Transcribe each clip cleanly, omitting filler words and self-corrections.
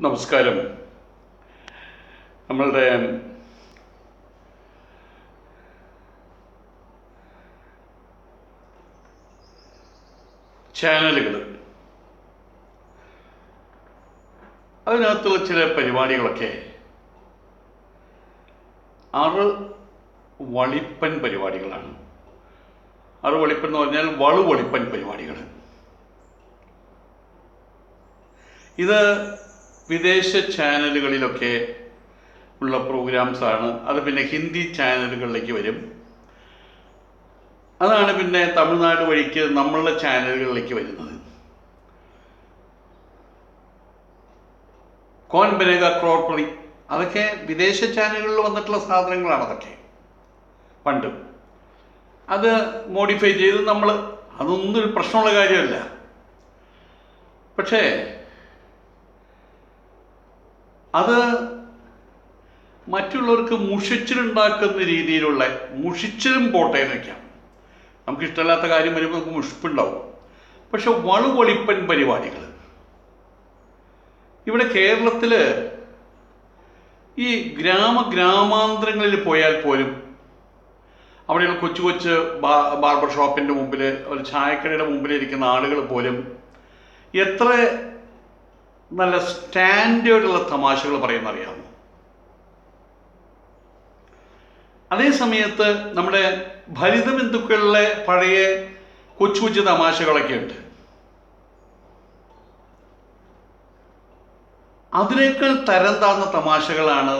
നമസ്കാരം. നമ്മളുടെ ചാനലുകൾ, അതിനകത്തുള്ള ചില പരിപാടികളൊക്കെ വളിപ്പൻ പരിപാടികളാണ്. വളിപ്പൻ എന്ന് പറഞ്ഞാൽ വളുവളിപ്പൻ പരിപാടികൾ. ഇത് വിദേശ ചാനലുകളിലൊക്കെ ഉള്ള പ്രോഗ്രാംസാണ്. അത് പിന്നെ ഹിന്ദി ചാനലുകളിലേക്ക് വരും. അതാണ് പിന്നെ തമിഴ്നാട് വഴിക്ക് നമ്മളുടെ ചാനലുകളിലേക്ക് വരുന്നത്. കോൻ ബനേഗ ക്രോർപറി, അതൊക്കെ വിദേശ ചാനലുകളിൽ വന്നിട്ടുള്ള സാധനങ്ങളാണ്. അതൊക്കെ പണ്ട് അത് മോഡിഫൈ ചെയ്ത് അതൊന്നും ഒരു പ്രശ്നമുള്ള കാര്യമല്ല. പക്ഷേ അത് മറ്റുള്ളവർക്ക് മുഷിച്ചിലുണ്ടാക്കുന്ന രീതിയിലുള്ള, മുഷിച്ചിലും പോട്ടെ എന്ന് വയ്ക്കാം. നമുക്കിഷ്ടമില്ലാത്ത കാര്യം വരുമ്പോൾ നമുക്ക് മുഷിപ്പുണ്ടാവും. പക്ഷെ വളുവളിപ്പൻ പരിപാടികൾ ഇവിടെ കേരളത്തിൽ ഈ ഗ്രാമാന്തരങ്ങളിൽ പോയാൽ പോലും അവിടെയുള്ള കൊച്ചു കൊച്ചു ബാർബർ ഷോപ്പിൻ്റെ മുമ്പിൽ, ഒരു ചായക്കടയുടെ മുമ്പിലിരിക്കുന്ന ആളുകൾ പോലും എത്ര നല്ല സ്റ്റാൻഡേർഡുള്ള തമാശകൾ പറയുന്ന അറിയാമോ? അതേ സമയത്ത് നമ്മുടെ ഭരിതബന്ധുക്കളിലെ പഴയ കൊച്ചു കൊച്ചു തമാശകളൊക്കെ ഉണ്ട്. അതിനേക്കാൾ തരം താഴ്ന്ന തമാശകളാണ്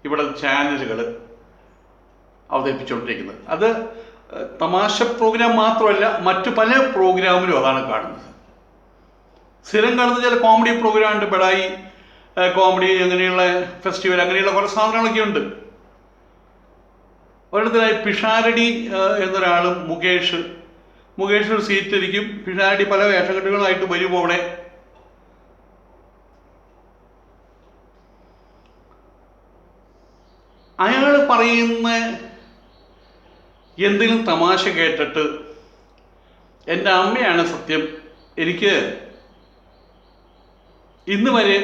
ഇവിടെ ചാനലുകൾ അവതരിപ്പിച്ചുകൊണ്ടിരിക്കുന്നത്. അത് തമാശ പ്രോഗ്രാം മാത്രമല്ല, മറ്റു പല പ്രോഗ്രാമിലും അതാണ് കാണുന്നത്. സ്ഥിരം കാണുന്ന ചില കോമഡി പ്രോഗ്രാം ഉണ്ട്. ബഡായി കോമഡി, അങ്ങനെയുള്ള ഫെസ്റ്റിവൽ, അങ്ങനെയുള്ള കുറേ സാധനങ്ങളൊക്കെ ഉണ്ട്. ഒരിടത്തിലായി പിഷാരടി എന്നൊരാളും മുകേഷ് ഒരു സീറ്റിലിരിക്കും. പിഷാരടി പല വേഷക്കെട്ടുകളായിട്ട് വരുമ്പോൾ അവിടെ അയാൾ പറയുന്ന എന്തെങ്കിലും തമാശ കേട്ടിട്ട്, എൻ്റെ അമ്മയാണ് സത്യം, എനിക്ക് ഇന്ന് വരെ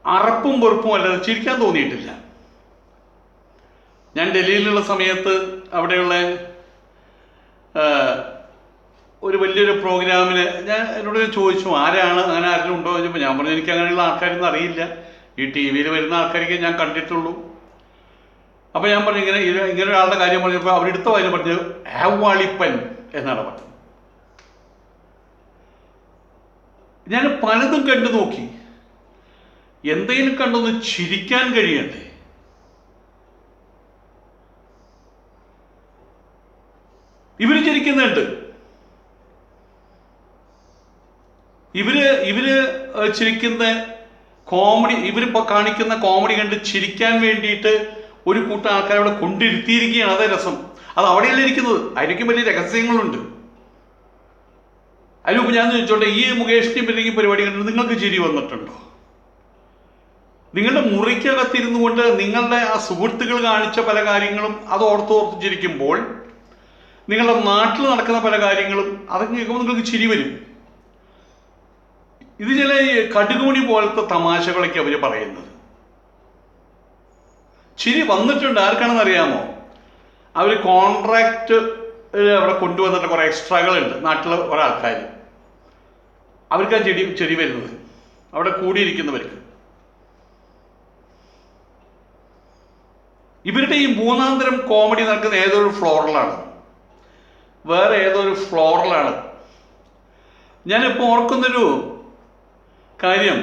അറപ്പും വെറുപ്പും അല്ലാതെ ചിരിക്കാൻ തോന്നിയിട്ടില്ല. ഞാൻ ഡൽഹിയിലുള്ള സമയത്ത് അവിടെയുള്ള ഒരു വലിയൊരു പ്രോഗ്രാമിന് എന്നോട് ചോദിച്ചു, ആരാണ്, അങ്ങനെ ആരെങ്കിലും ഉണ്ടോ എന്ന് ചോദിച്ചപ്പോൾ ഞാൻ പറഞ്ഞു, എനിക്ക് അങ്ങനെയുള്ള ആൾക്കാരൊന്നും അറിയില്ല, ഈ ടി വിയിൽ വരുന്ന ആൾക്കാരൊക്കെ ഞാൻ കണ്ടിട്ടുള്ളൂ. അപ്പോൾ ഞാൻ പറഞ്ഞു, ഇങ്ങനെ ഒരാളുടെ കാര്യം പറഞ്ഞപ്പോൾ അവരെടുത്ത കാര്യം പറഞ്ഞു വളിപ്പൻ എന്നാണ് പറഞ്ഞത്. ഞാൻ പലതും കണ്ടു നോക്കി, എന്തെങ്കിലും കണ്ടൊന്ന് ചിരിക്കാൻ കഴിയണ്ടേ? ഇവര് ചിരിക്കുന്നുണ്ട്. ഇവര് ചിരിക്കുന്ന കോമഡി, ഇവരിപ്പോൾ കാണിക്കുന്ന കോമഡി കണ്ട് ചിരിക്കാൻ വേണ്ടിയിട്ട് ഒരു കൂട്ടം ആൾക്കാർ അവിടെ കൊണ്ടിരുത്തിയിരിക്കുകയാണ്. അതേ രസം. അത് അവിടെയല്ല ഇരിക്കുന്നത്, അതിനൊക്കെ വലിയ രഹസ്യങ്ങളുണ്ട്. അതിനുമുമ്പ് ഞാൻ ചോദിച്ചോട്ടെ, ഈ മുകേഷിനെയും പിന്നെ ഈ പരിപാടി കണ്ടിട്ട് നിങ്ങൾക്ക് ചിരി വന്നിട്ടുണ്ടോ? നിങ്ങളുടെ മുറിക്കകത്തിരുന്നു കൊണ്ട് നിങ്ങളുടെ ആ സുഹൃത്തുക്കൾ കാണിച്ച പല കാര്യങ്ങളും അത് ഓർത്ത് ചിരിക്കുമ്പോൾ, നിങ്ങളുടെ നാട്ടിൽ നടക്കുന്ന പല കാര്യങ്ങളും അതൊക്കെ കേൾക്കുമ്പോൾ നിങ്ങൾക്ക് ചിരി വരും. ഇത് ചില കടുകുമണി പോലത്തെ തമാശകളൊക്കെ അവർ പറയുന്നത്. ചിരി വന്നിട്ടുണ്ട്. ആർക്കാണെന്ന് അറിയാമോ? അവർ കോൺട്രാക്റ്റ് അവിടെ കൊണ്ടുവന്നിട്ട് കുറേ എക്സ്ട്രാകളുണ്ട് നാട്ടിലെ കുറേ ആൾക്കാർ. അവർക്കാ ചെടി വരുന്നത്, അവിടെ കൂടിയിരിക്കുന്നവർക്ക്. ഇവരുടെ ഈ മൂന്നാം തരം കോമഡി നടക്കുന്ന ഏതൊരു ഫ്ലോറിലാണ്, വേറെ ഏതൊരു ഫ്ലോറിലാണ്. ഞാനിപ്പോൾ ഓർക്കുന്നൊരു കാര്യം,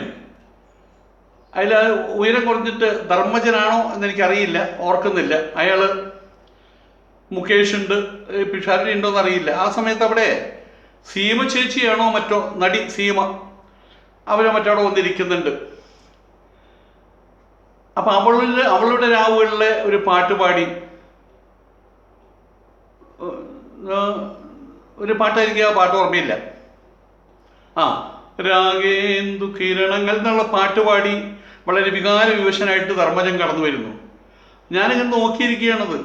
അതിൽ ഉയരം കുറഞ്ഞിട്ട് ധർമ്മജനാണോ എന്നെനിക്കറിയില്ല, ഓർക്കുന്നില്ല. അയാൾ മുകേഷ് ഉണ്ട്, പിഷാരടി ഉണ്ടോ എന്നറിയില്ല. ആ സമയത്ത് അവിടെ സീമ ചേച്ചിയാണോ മറ്റോ, നടി സീമ, അവരെ മറ്റവിടെ വന്നിരിക്കുന്നുണ്ട്. അപ്പം അവളുടെ രാവുകളിലെ ഒരു പാട്ട് പാടി, ഒരു പാട്ടായിരിക്കും, ആ പാട്ട് ഓർമ്മയില്ല. രാഗേന്ദു കിരണങ്ങൾ എന്നുള്ള പാട്ട് പാടി വളരെ വികാര വിവശനായിട്ട് ധർമ്മജൻ കടന്നു വരുന്നു. ഞാനിങ്ങനെ നോക്കിയിരിക്കുകയാണത്.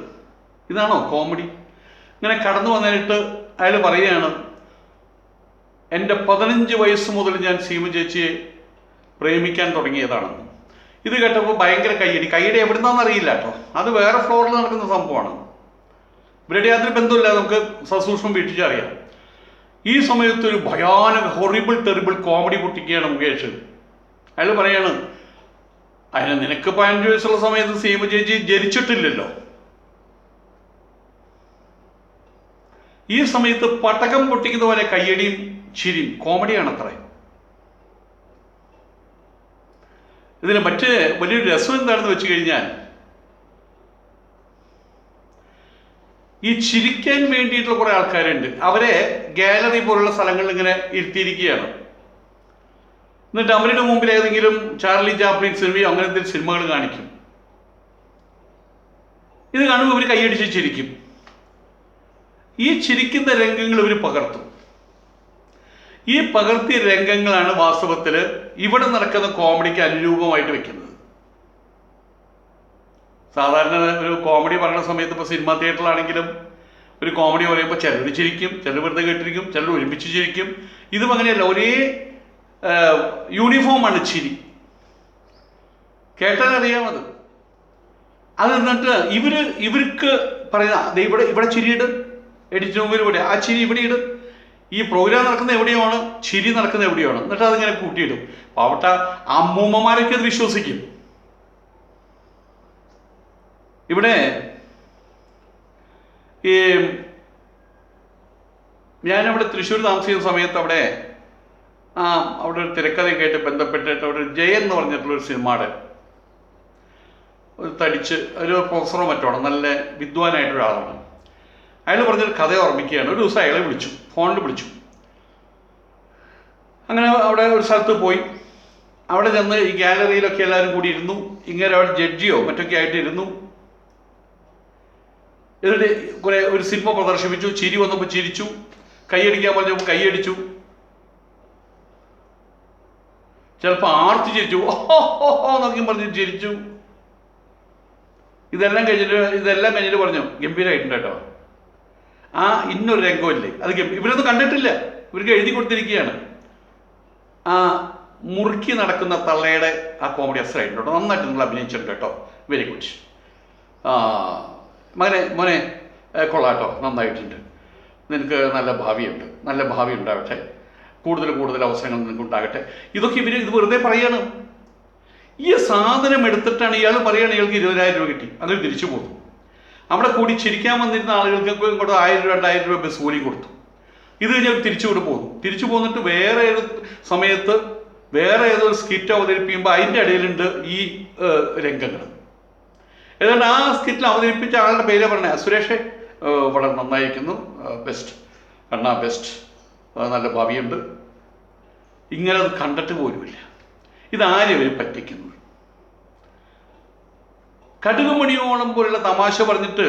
ഇതാണോ കോമഡി? ഇങ്ങനെ കടന്നു വന്നിട്ട് അയാൾ പറയുകയാണ്, എൻ്റെ 15 വയസ്സ് മുതൽ ഞാൻ സീമ ചേച്ചിയെ പ്രേമിക്കാൻ തുടങ്ങിയതാണെന്ന്. ഇത് കേട്ടപ്പോൾ ഭയങ്കര കയ്യടി എവിടുന്നാന്ന് അറിയില്ല കേട്ടോ, അത് വേറെ ഫ്ലോറിൽ നടക്കുന്ന സംഭവമാണ്. ഇവരുടെ യാതൊരു ബന്ധമില്ല, നമുക്ക് സസൂക്ഷ്മം വീക്ഷിച്ചറിയാം. ഈ സമയത്ത് ഒരു ഭയാനക ടെറിബിൾ കോമഡി പൊട്ടിക്കുകയാണ് മുകേഷ്. അയാൾ പറയാണ്, അതിന് നിനക്ക് 15 വയസ്സുള്ള സമയത്ത് സീമ ചേച്ചി ജനിച്ചിട്ടില്ലല്ലോ. ഈ സമയത്ത് പടക്കം പൊട്ടിക്കുന്ന പോലെ കയ്യടിയും ചിരിയും കോമഡിയാണ് അത്ര. ഇതിന് മറ്റ് വലിയൊരു രസം എന്താണെന്ന് വെച്ച് കഴിഞ്ഞാൽ, ഈ ചിരിക്കാൻ വേണ്ടിയിട്ടുള്ള കുറെ ആൾക്കാരുണ്ട്. അവരെ ഗാലറി പോലുള്ള സ്ഥലങ്ങളിൽ ഇങ്ങനെ ഇരുത്തിയിരിക്കുകയാണ്. എന്നിട്ട് അവരുടെ മുമ്പിൽ ഏതെങ്കിലും ചാർലി ചാപ്ലിൻ സിനിമയോ അങ്ങനത്തെ സിനിമകൾ കാണിക്കും. ഇത് കാണുമ്പോൾ ഇവർ കൈയടിച്ച് ചിരിക്കും. ഈ ചിരിക്കുന്ന രംഗങ്ങൾ ഇവർ പകർത്തും. ഈ പകർത്തിയ രംഗങ്ങളാണ് വാസ്തവത്തിൽ ഇവിടെ നടക്കുന്ന കോമഡിക്ക് അനുരൂപമായിട്ട് വെക്കുന്നത്. സാധാരണ ഒരു കോമഡി പറയുന്ന സമയത്ത് ഇപ്പോൾ സിനിമാ തിയേറ്ററിലാണെങ്കിലും ഒരു കോമഡി പറയുമ്പോൾ ചിലർ ചിരിക്കും, ചിലർ വെറുതെ കേട്ടിരിക്കും, ചിലർ ഒരുമിച്ച് ചിരിക്കും. ഇതും അങ്ങനെയല്ല, ഒരേ യൂണിഫോമാണ് ചിരി. കേട്ടാൽ അറിയാമത്. അത് എന്നിട്ട് ഇവർക്ക് പറയുന്ന ഇവിടെ ചിരിയിട്, എഡിറ്റ് മുമ്പിലൂടെ ആ ചിരി ഇവിടെ ഇടും. ഈ പ്രോഗ്രാം നടക്കുന്ന എവിടെയാണ്, ചിരി നടക്കുന്ന എവിടെയാണ്, എന്നിട്ട് അതിങ്ങനെ കൂട്ടിയിടും. പാവട്ട അമ്മൂമ്മമാരൊക്കെ അത് വിശ്വസിക്കും. ഇവിടെ ഈ ഞാനിവിടെ തൃശ്ശൂർ താമസിക്കുന്ന സമയത്ത് അവിടെ ഒരു തിരക്കഥയൊക്കെയായിട്ട് ബന്ധപ്പെട്ടിട്ട് അവിടെ ജയൻ എന്ന് പറഞ്ഞിട്ടുള്ളൊരു സിനിമയുടെ ഒരു തടിച്ച് ഒരു പ്രൊഫസറോ മറ്റോണം, നല്ല വിദ്വാനായിട്ടൊരാളാണ്. അയാൾ പറഞ്ഞൊരു കഥ ഓർമ്മിക്കുകയാണ്. ഒരു ദിവസം അയാളെ ഫോണിൽ വിളിച്ചു. അങ്ങനെ അവിടെ ഒരു സ്ഥലത്ത് പോയി. അവിടെ ചെന്ന് ഈ ഗാലറിയിലൊക്കെ എല്ലാവരും കൂടി ഇരുന്നു. ഇങ്ങനെ അവിടെ ജഡ്ജിയോ മറ്റൊക്കെ ആയിട്ട് ഇരുന്നു. എന്നിട്ട് ഒരു സിനിമ പ്രദർശിപ്പിച്ചു. ചിരി വന്നപ്പോൾ ചിരിച്ചു, കൈയടിക്കാൻ പറഞ്ഞപ്പോൾ കൈയടിച്ചു, ചിലപ്പോൾ ആർത്തി ചിരിച്ചു, ഓഹോ എന്നൊക്കെ പറഞ്ഞ് ചിരിച്ചു. ഇതെല്ലാം കഴിഞ്ഞിട്ട് പറഞ്ഞു, ഗംഭീരമായിട്ടുണ്ട് കേട്ടോ. ഇന്നൊരു രംഗമില്ലേ, അത് ഇവരൊന്നും കണ്ടിട്ടില്ല, ഇവർക്ക് എഴുതി കൊടുത്തിരിക്കുകയാണ്. മുറുക്കി നടക്കുന്ന തള്ളയുടെ ആ കോമഡി അസറായിട്ടുണ്ട്, നന്നായിട്ട് നിങ്ങൾ അഭിനയിച്ചിട്ടുണ്ട് കേട്ടോ, വെരി ഗുഡ്. മോനെ കൊള്ളാട്ടോ, നന്നായിട്ടുണ്ട്, നിനക്ക് നല്ല ഭാവി ഉണ്ടാവട്ടെ, കൂടുതൽ അവസരങ്ങൾ നിനക്ക് ഉണ്ടാകട്ടെ. ഇതൊക്കെ ഇത് വെറുതെ പറയാണ്. ഈ സാധനം എടുത്തിട്ടാണ് ഇയാൾ പറയുകയാണ് ഇയാൾക്ക് 20,000 രൂപ കിട്ടി, അങ്ങനെ തിരിച്ചു പോകുന്നു. അവിടെ കൂടി ചിരിക്കാൻ വന്നിരുന്ന ആളുകൾക്ക് ഇങ്ങോട്ട് 1000 രൂപ 2000 രൂപ ബസ് കൂലി കൊടുത്തു. ഇത് കഴിഞ്ഞാൽ തിരിച്ചു പോന്നിട്ട് വേറെ ഏത് സമയത്ത് വേറെ ഏതൊരു സ്കിറ്റ് അവതരിപ്പിക്കുമ്പോൾ അതിൻ്റെ ഇടയിലുണ്ട് ഈ രംഗങ്ങൾ. ഏതാണ്ട് ആ സ്കിറ്റിൽ അവതരിപ്പിച്ച ആളുടെ പേര് പറഞ്ഞ സുരേഷ് വളരെ നന്നായിരിക്കുന്നു, ബെസ്റ്റ് കണ്ണാ, ബെസ്റ്റ്, നല്ല ഭാവിയുണ്ട്. ഇങ്ങനെ അത് കണ്ടിട്ട് പോലുമില്ല. ഇതാരും ഇവർ പറ്റിക്കുന്നു. കടുകുമണിയോളം പോലുള്ള തമാശ പറഞ്ഞിട്ട്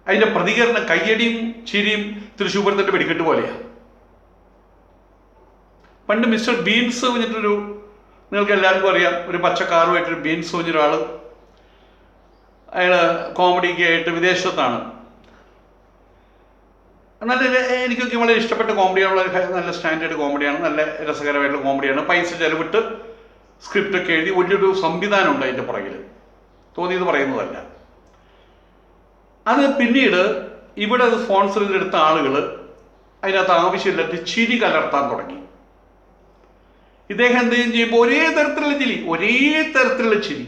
അതിൻ്റെ പ്രതികരണം കയ്യടിയും ചിരിയും തൃശ്ശൂർ പൂരത്തിൻ്റെ വെടിക്കെട്ട് പോലെയാണ്. പണ്ട് മിസ്റ്റർ ബീൻസ് പറഞ്ഞിട്ടൊരു, നിങ്ങൾക്ക് എല്ലാവർക്കും അറിയാം, ഒരു പച്ചക്കാറുമായിട്ടൊരു ബീൻസ് പറഞ്ഞൊരാൾ, അയാൾ കോമഡിക്ക് ആയിട്ട് വിദേശത്താണ്. എനിക്കൊക്കെ വളരെ ഇഷ്ടപ്പെട്ട കോമഡിയാണ്, നല്ല സ്റ്റാൻഡേർഡ് കോമഡിയാണ്, നല്ല രസകരമായിട്ടുള്ള കോമഡിയാണ്. പൈസ ചെലവിട്ട് സ്ക്രിപ്റ്റൊക്കെ എഴുതി വലിയൊരു സംവിധാനമുണ്ട് അതിൻ്റെ പുറകിൽ, തോന്നിയത് പറയുന്നതല്ല. അത് പിന്നീട് ഇവിടെ അത് സ്പോൺസർ ചെയ്തെടുത്ത ആളുകൾ അതിനകത്ത് ആവശ്യമില്ലാത്ത ചിരി കലർത്താൻ തുടങ്ങി. ഇദ്ദേഹം എന്തെങ്കിലും ചെയ്യുമ്പോൾ ഒരേ തരത്തിലുള്ള ചിരി,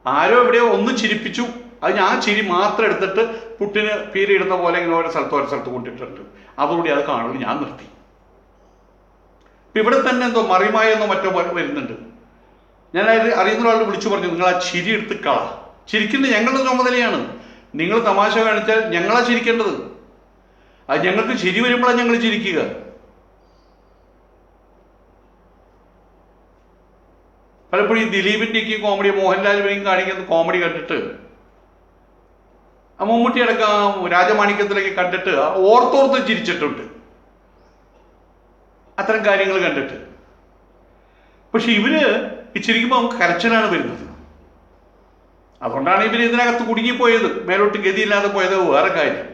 ആരോ എവിടെയോ ഒന്ന് ചിരിപ്പിച്ചു, അത് ആ ചിരി മാത്രം എടുത്തിട്ട് പുട്ടിന് പീരിയിടുന്ന പോലെ ഇങ്ങനെ ഓരോ സ്ഥലത്ത് കൊണ്ടിട്ടുണ്ട്. അതോടെ അത് കാണുന്നത് ഞാൻ നിർത്തി. ഇപ്പം ഇവിടെ തന്നെ എന്തോ മറിമായെന്നോ മറ്റോ വരുന്നുണ്ട്. ഞാൻ അറിയുന്ന ഒരാൾ വിളിച്ചു പറഞ്ഞു, നിങ്ങൾ ആ ചിരി എടുത്ത് ചിരിക്കുന്നത് ഞങ്ങളുടെ ചുമതലയാണ്. നിങ്ങൾ തമാശ കാണിച്ചാൽ ഞങ്ങളാ ചിരിക്കേണ്ടത്. അത് ഞങ്ങൾക്ക് ചിരി വരുമ്പോഴാണ് ഞങ്ങൾ ചിരിക്കുക. പലപ്പോഴും ഈ ദിലീപിൻ്റെയൊക്കെ കോമഡി, മോഹൻലാലിനെയും കാണിക്കുന്ന കോമഡി കണ്ടിട്ട്, മമ്മൂട്ടി അടക്കം രാജമാണിക്യത്തിലൊക്കെ കണ്ടിട്ട് ഓർത്തോർത്ത് ചിരിച്ചിട്ടുണ്ട്, അത്തരം കാര്യങ്ങൾ കണ്ടിട്ട്. പക്ഷെ ഇവര് ഈ ചിരിക്കുമ്പോൾ നമുക്ക് കരച്ചിലാണ് വരുന്നത്. അതുകൊണ്ടാണ് ഇവർ ഇതിനകത്ത് കുടുങ്ങിപ്പോയത്, മേലോട്ട് ഗതിയില്ലാതെ പോയത് വേറെ കാര്യം.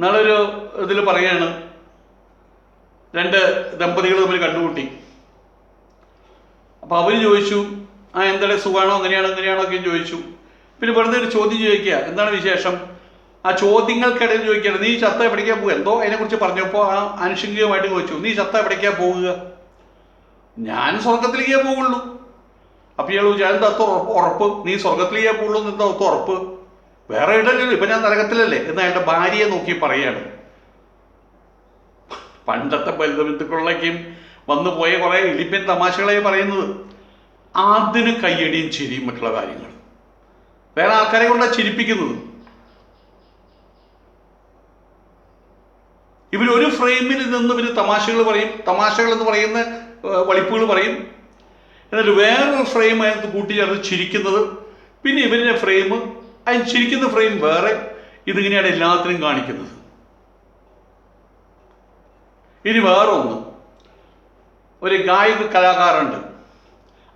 നാളൊരു ഇതിൽ പറയാണ്, രണ്ട് ദമ്പതികൾ തമ്മിൽ കണ്ടുമുട്ടി. അപ്പോൾ അവർ ചോദിച്ചു, എന്താണ് സുഖമാണോ, അങ്ങനെയാണോ ഒക്കെ ചോദിച്ചു. പിന്നെ വെറുതെ ഒരു ചോദ്യം ചോദിക്കുക, എന്താണ് വിശേഷം. ആ ചോദ്യങ്ങൾക്കിടയിൽ ചോദിക്കുകയാണ്, നീ ചത്ത എവിടേക്കാ പോകുക, എന്തോ അതിനെക്കുറിച്ച് പറഞ്ഞപ്പോൾ ആ ആനുഷംഗികമായിട്ട് ചോദിച്ചു, നീ ചത്ത എവിടേക്കാ പോവുക. ഞാൻ സ്വർഗത്തിലേക്കേ പോവുള്ളൂ. അപ്പോൾ ഇയാൾ ചോദിച്ചു, എന്താ ഉറപ്പ്, നീ സ്വർഗത്തിലേക്കേ പോകുള്ളൂ എന്ന് എന്താ ഉറപ്പ്, വേറെ ഇടല്ലല്ലോ, ഇപ്പം ഞാൻ നരകത്തിലല്ലേ എന്ന് അയാളുടെ ഭാര്യയെ നോക്കി പറയാണ്. പണ്ടത്തെ ബന്ധുക്കളിലേക്കും വന്നു പോയ കുറേ എലിപ്പൻ തമാശകളായി പറയുന്നത്. അതിന് കയ്യടിയും ചിരിയും മറ്റുള്ള കാര്യങ്ങൾ, വേറെ ആൾക്കാരെ കൊണ്ടാണ് ചിരിപ്പിക്കുന്നത്. ഇവരൊരു ഫ്രെയിമിൽ നിന്ന് ഇവർ തമാശകൾ പറയും, തമാശകൾ എന്ന് പറയുന്ന വളിപ്പുകൾ പറയും, എന്നിട്ട് വേറൊരു ഫ്രെയിം അതിനകത്ത് കൂട്ടിച്ചേർത്ത് ചിരിക്കുന്നത്. പിന്നെ ഇവരുടെ ഫ്രെയിം, അതിന് ചിരിക്കുന്ന ഫ്രെയിം വേറെ, ഇതിങ്ങനെയാണ് എല്ലാത്തിനും കാണിക്കുന്നത്. ഇനി വേറെ ഒന്ന്, ഒരു ഗായക കലാകാരുണ്ട്,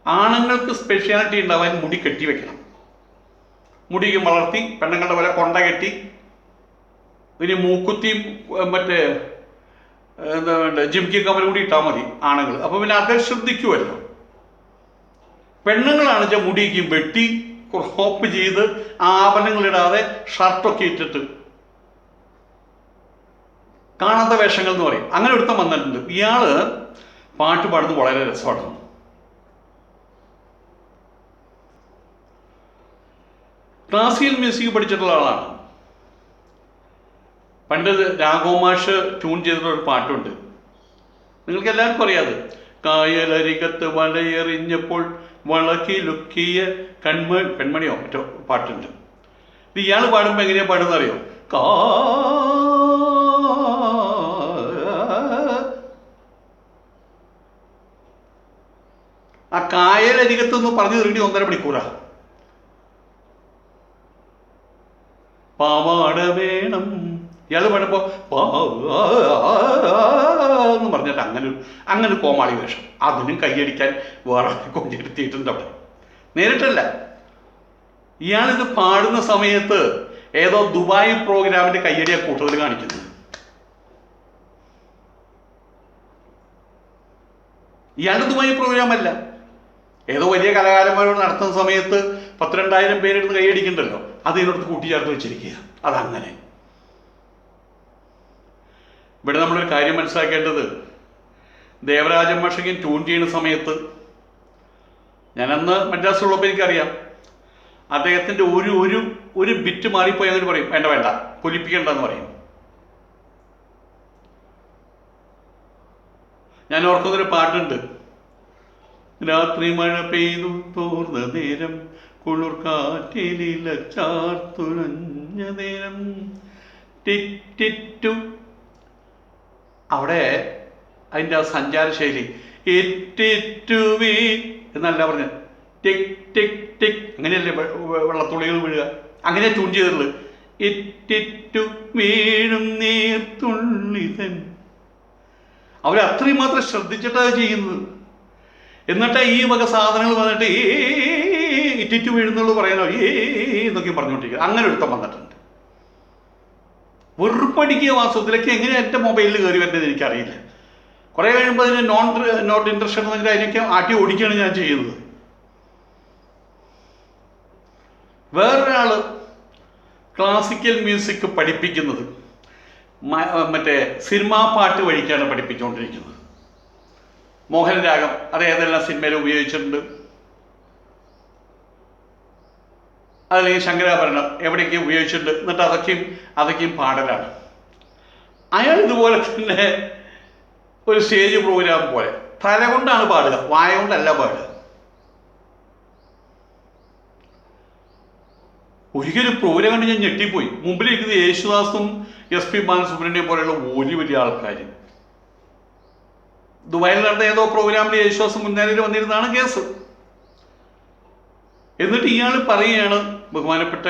ആണുങ്ങൾക്ക് സ്പെഷ്യാലിറ്റി ഉണ്ടാവാൻ മുടി കെട്ടി വെക്കണം, മുടിക്ക് വളർത്തി പെണ്ണുങ്ങളുടെ പോലെ കൊണ്ട കെട്ടി, ഇനി മൂക്കുത്തിയും മറ്റേ എന്താ വേണ്ട ജിംകി കമലും കൂടി ഇട്ടാൽ മതി ആണുങ്ങൾ. അപ്പോൾ പിന്നെ ആൾക്കാർ ശ്രദ്ധിക്കുമല്ലോ. പെണ്ണുങ്ങളാണ് വെച്ചാൽ മുടിക്ക് വെട്ടി ക്രോപ്പ് ചെയ്ത് ആഭരണങ്ങളിടാതെ ഷർട്ടൊക്കെ ഇട്ടിട്ട് കാണാത്ത വേഷങ്ങൾ എന്ന് പറയും, അങ്ങനെ ഒരുത്തം വന്നിട്ടുണ്ട്. ഇയാള് പാട്ട് പാടുന്നത് വളരെ രസമാണ്. ക്ലാസിക്കൽ മ്യൂസിക് പഠിച്ചിട്ടുള്ള ആളാണ്. പണ്ട് രാഘവമാഷ് ട്യൂൺ ചെയ്തിട്ടുള്ള ഒരു പാട്ടുണ്ട്, നിങ്ങൾക്ക് എല്ലാവർക്കും അറിയാതെ. കായലരികത്ത് വലയെറിഞ്ഞപ്പോൾ വളക്കിലുക്കിയ പെൺമണിയോ മറ്റോ പാട്ടുണ്ട്. ഇത് ഇയാൾ പാടുമ്പോൾ എങ്ങനെയാ പാടുന്നത് അറിയോ? ആ കായലരികത്തൊന്ന് പറഞ്ഞു തീർക്കി 1.5 മണിക്കൂറാ. പാവാട വേണം ഇയാൾ പാടുമ്പോൾ എന്ന് പറഞ്ഞിട്ട് അങ്ങനെ കോമാളി വേഷം. അതിനും കൈയടിക്കാൻ വേറെ കൊണ്ടിരുത്തിയിട്ടുണ്ട് അവിടെ. നേരിട്ടല്ല, ഇയാളിത് പാടുന്ന സമയത്ത് ഏതോ ദുബായ് പ്രോഗ്രാമിന്റെ കയ്യടിയാ കൂടുതൽ കാണിക്കുന്നത്. ഇയാളുടെ ദുബായ് പ്രോഗ്രാം അല്ല, ഏതോ വലിയ കലാകാരന്മാരോട് നടത്തുന്ന സമയത്ത് 10,000-2000 പേരെടുത്ത് കൈയടിക്കണ്ടല്ലോ, അത് ഇതിനോട് കൂട്ടിച്ചേർത്ത് വെച്ചിരിക്കുക. അതങ്ങനെ. ഇവിടെ നമ്മളൊരു കാര്യം മനസ്സിലാക്കേണ്ടത്, ദേവരാജൻ മാഷകൻ ട്യൂൺ ചെയ്യുന്ന സമയത്ത്, ഞാനന്ന് മദ്രാസിലുള്ളപ്പോൾ എനിക്കറിയാം, അദ്ദേഹത്തിൻ്റെ ഒരു ബിറ്റ് മാറിപ്പോയി അങ്ങനെ പറയും, വേണ്ട പൊലിപ്പിക്കണ്ടെന്ന് പറയും. ഞാൻ ഓർക്കുന്നൊരു പാട്ടുണ്ട്, രാത്രി മഴ പെയ്തു തോർന്ന നേരം കുളിർ കാറ്റിലില ചാർത്തുലഞ്ഞ നേരം ടിറ്റു. അവിടെ അതിൻ്റെ ആ സഞ്ചാരശൈലി എറ്റിറ്റുവീ എന്നല്ല പറഞ്ഞ ടിക് ടിക് ടിക്, അങ്ങനെയല്ലേ വെള്ളത്തുള്ളികൾ വീഴുക, അങ്ങനെ ട്യൂൺ ചെയ്തിട്ടുള്ളത്. എറ്റിറ്റു വീഴും നീർത്തുള്ളിതൻ. അവരത്രയും മാത്രം ശ്രദ്ധിച്ചിട്ടാണ് ചെയ്യുന്നത്. എന്നിട്ട് ഈ വക സാധനങ്ങൾ വന്നിട്ട് ഇറ്റിറ്റു വീഴുന്നുള്ളൂ പറയുന്ന എന്നൊക്കെ പറഞ്ഞുകൊണ്ടിരിക്കുക. അങ്ങനെ ഒരുത്തം വന്നിട്ടുണ്ട്. വെറുപ്പടിക്കുക വാസ്തവത്തിലൊക്കെ. എങ്ങനെ എൻ്റെ മൊബൈലിൽ കയറി വരുന്നത് എനിക്കറിയില്ല. കുറേ കഴിയുമ്പോൾ അതിന് നോട്ട് ഇൻട്രസ്റ്റ് എന്ന് പറഞ്ഞാൽ അതിനൊക്കെ ആട്ടി ഓടിക്കുകയാണ് ഞാൻ ചെയ്യുന്നത്. വേറൊരാൾ ക്ലാസിക്കൽ മ്യൂസിക് പഠിപ്പിക്കുന്നത് മറ്റേ സിനിമാ പാട്ട് വഴിക്കാണ് പഠിപ്പിച്ചുകൊണ്ടിരിക്കുന്നത്. മോഹനരാഗം അത് ഏതെല്ലാം സിനിമയിൽ ഉപയോഗിച്ചിട്ടുണ്ട്, അതല്ലെങ്കിൽ ശങ്കരാഭരണം എവിടെയൊക്കെ ഉപയോഗിച്ചിട്ടുണ്ട്, എന്നിട്ട് അതൊക്കെയും പാടലാണ്. അയാൾ ഇതുപോലെ തന്നെ ഒരു സ്റ്റേജ് പ്രോഗ്രാം പോലെ തല കൊണ്ടാണ് പാടുക, വായ കൊണ്ടല്ല പാടുക. ഒരിക്കലും പ്രോഗ്രാം കണ്ട് ഞാൻ ഞെട്ടിപ്പോയി. മുമ്പിലിരിക്കുന്നത് യേശുദാസും SP ബാലസുബ്രഹ്മണ്യം പോലെയുള്ള വലിയ ആൾക്കാർ. ദുബായിൽ നടന്ന ഏതോ പ്രോഗ്രാമിൽ യേശുദാസ് മുൻനിരയിൽ വന്നിരുന്നതാണ് കേസ്. എന്നിട്ട് ഇയാൾ പറയുകയാണ്, ബഹുമാനപ്പെട്ട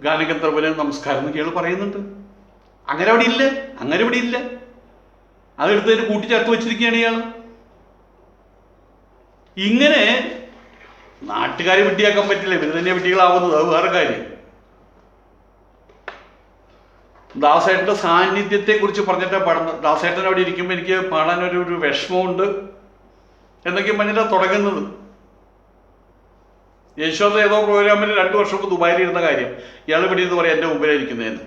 ഗാനഗന്ധർവന് നമസ്കാരം എന്ന് ഇയാൾ പറയുന്നുണ്ട്. അങ്ങനെ അവിടെ ഇല്ല. അതെടുത്തതിന് കൂട്ടിച്ചേർത്ത് വെച്ചിരിക്കുകയാണ് ഇയാൾ. ഇങ്ങനെ നാട്ടുകാരെ വിട്ടിയാക്കാൻ പറ്റില്ല, ഇവർ തന്നെ വിട്ടികളാവുന്നത്, അത് വേറെ കാര്യം. ദാസേട്ടൻ്റെ സാന്നിധ്യത്തെക്കുറിച്ച് പറഞ്ഞിട്ടാണ് പാടുന്നത്. ദാസേട്ടൻ അവിടെ ഇരിക്കുമ്പോൾ എനിക്ക് പാടാനൊരു വിഷമമുണ്ട് എന്നൊക്കെ പറഞ്ഞിട്ടാണ് തുടങ്ങുന്നത്. യേശുദാസ് ഏതോ പ്രോഗ്രാമിൽ 2 വർഷം മുമ്പ് ദുബായിൽ ഇരുന്ന കാര്യം ഇയാൾ ഇവിടെ ഇരുന്ന് പറയാം എൻ്റെ മുമ്പിലായിരിക്കുന്നതെന്ന്.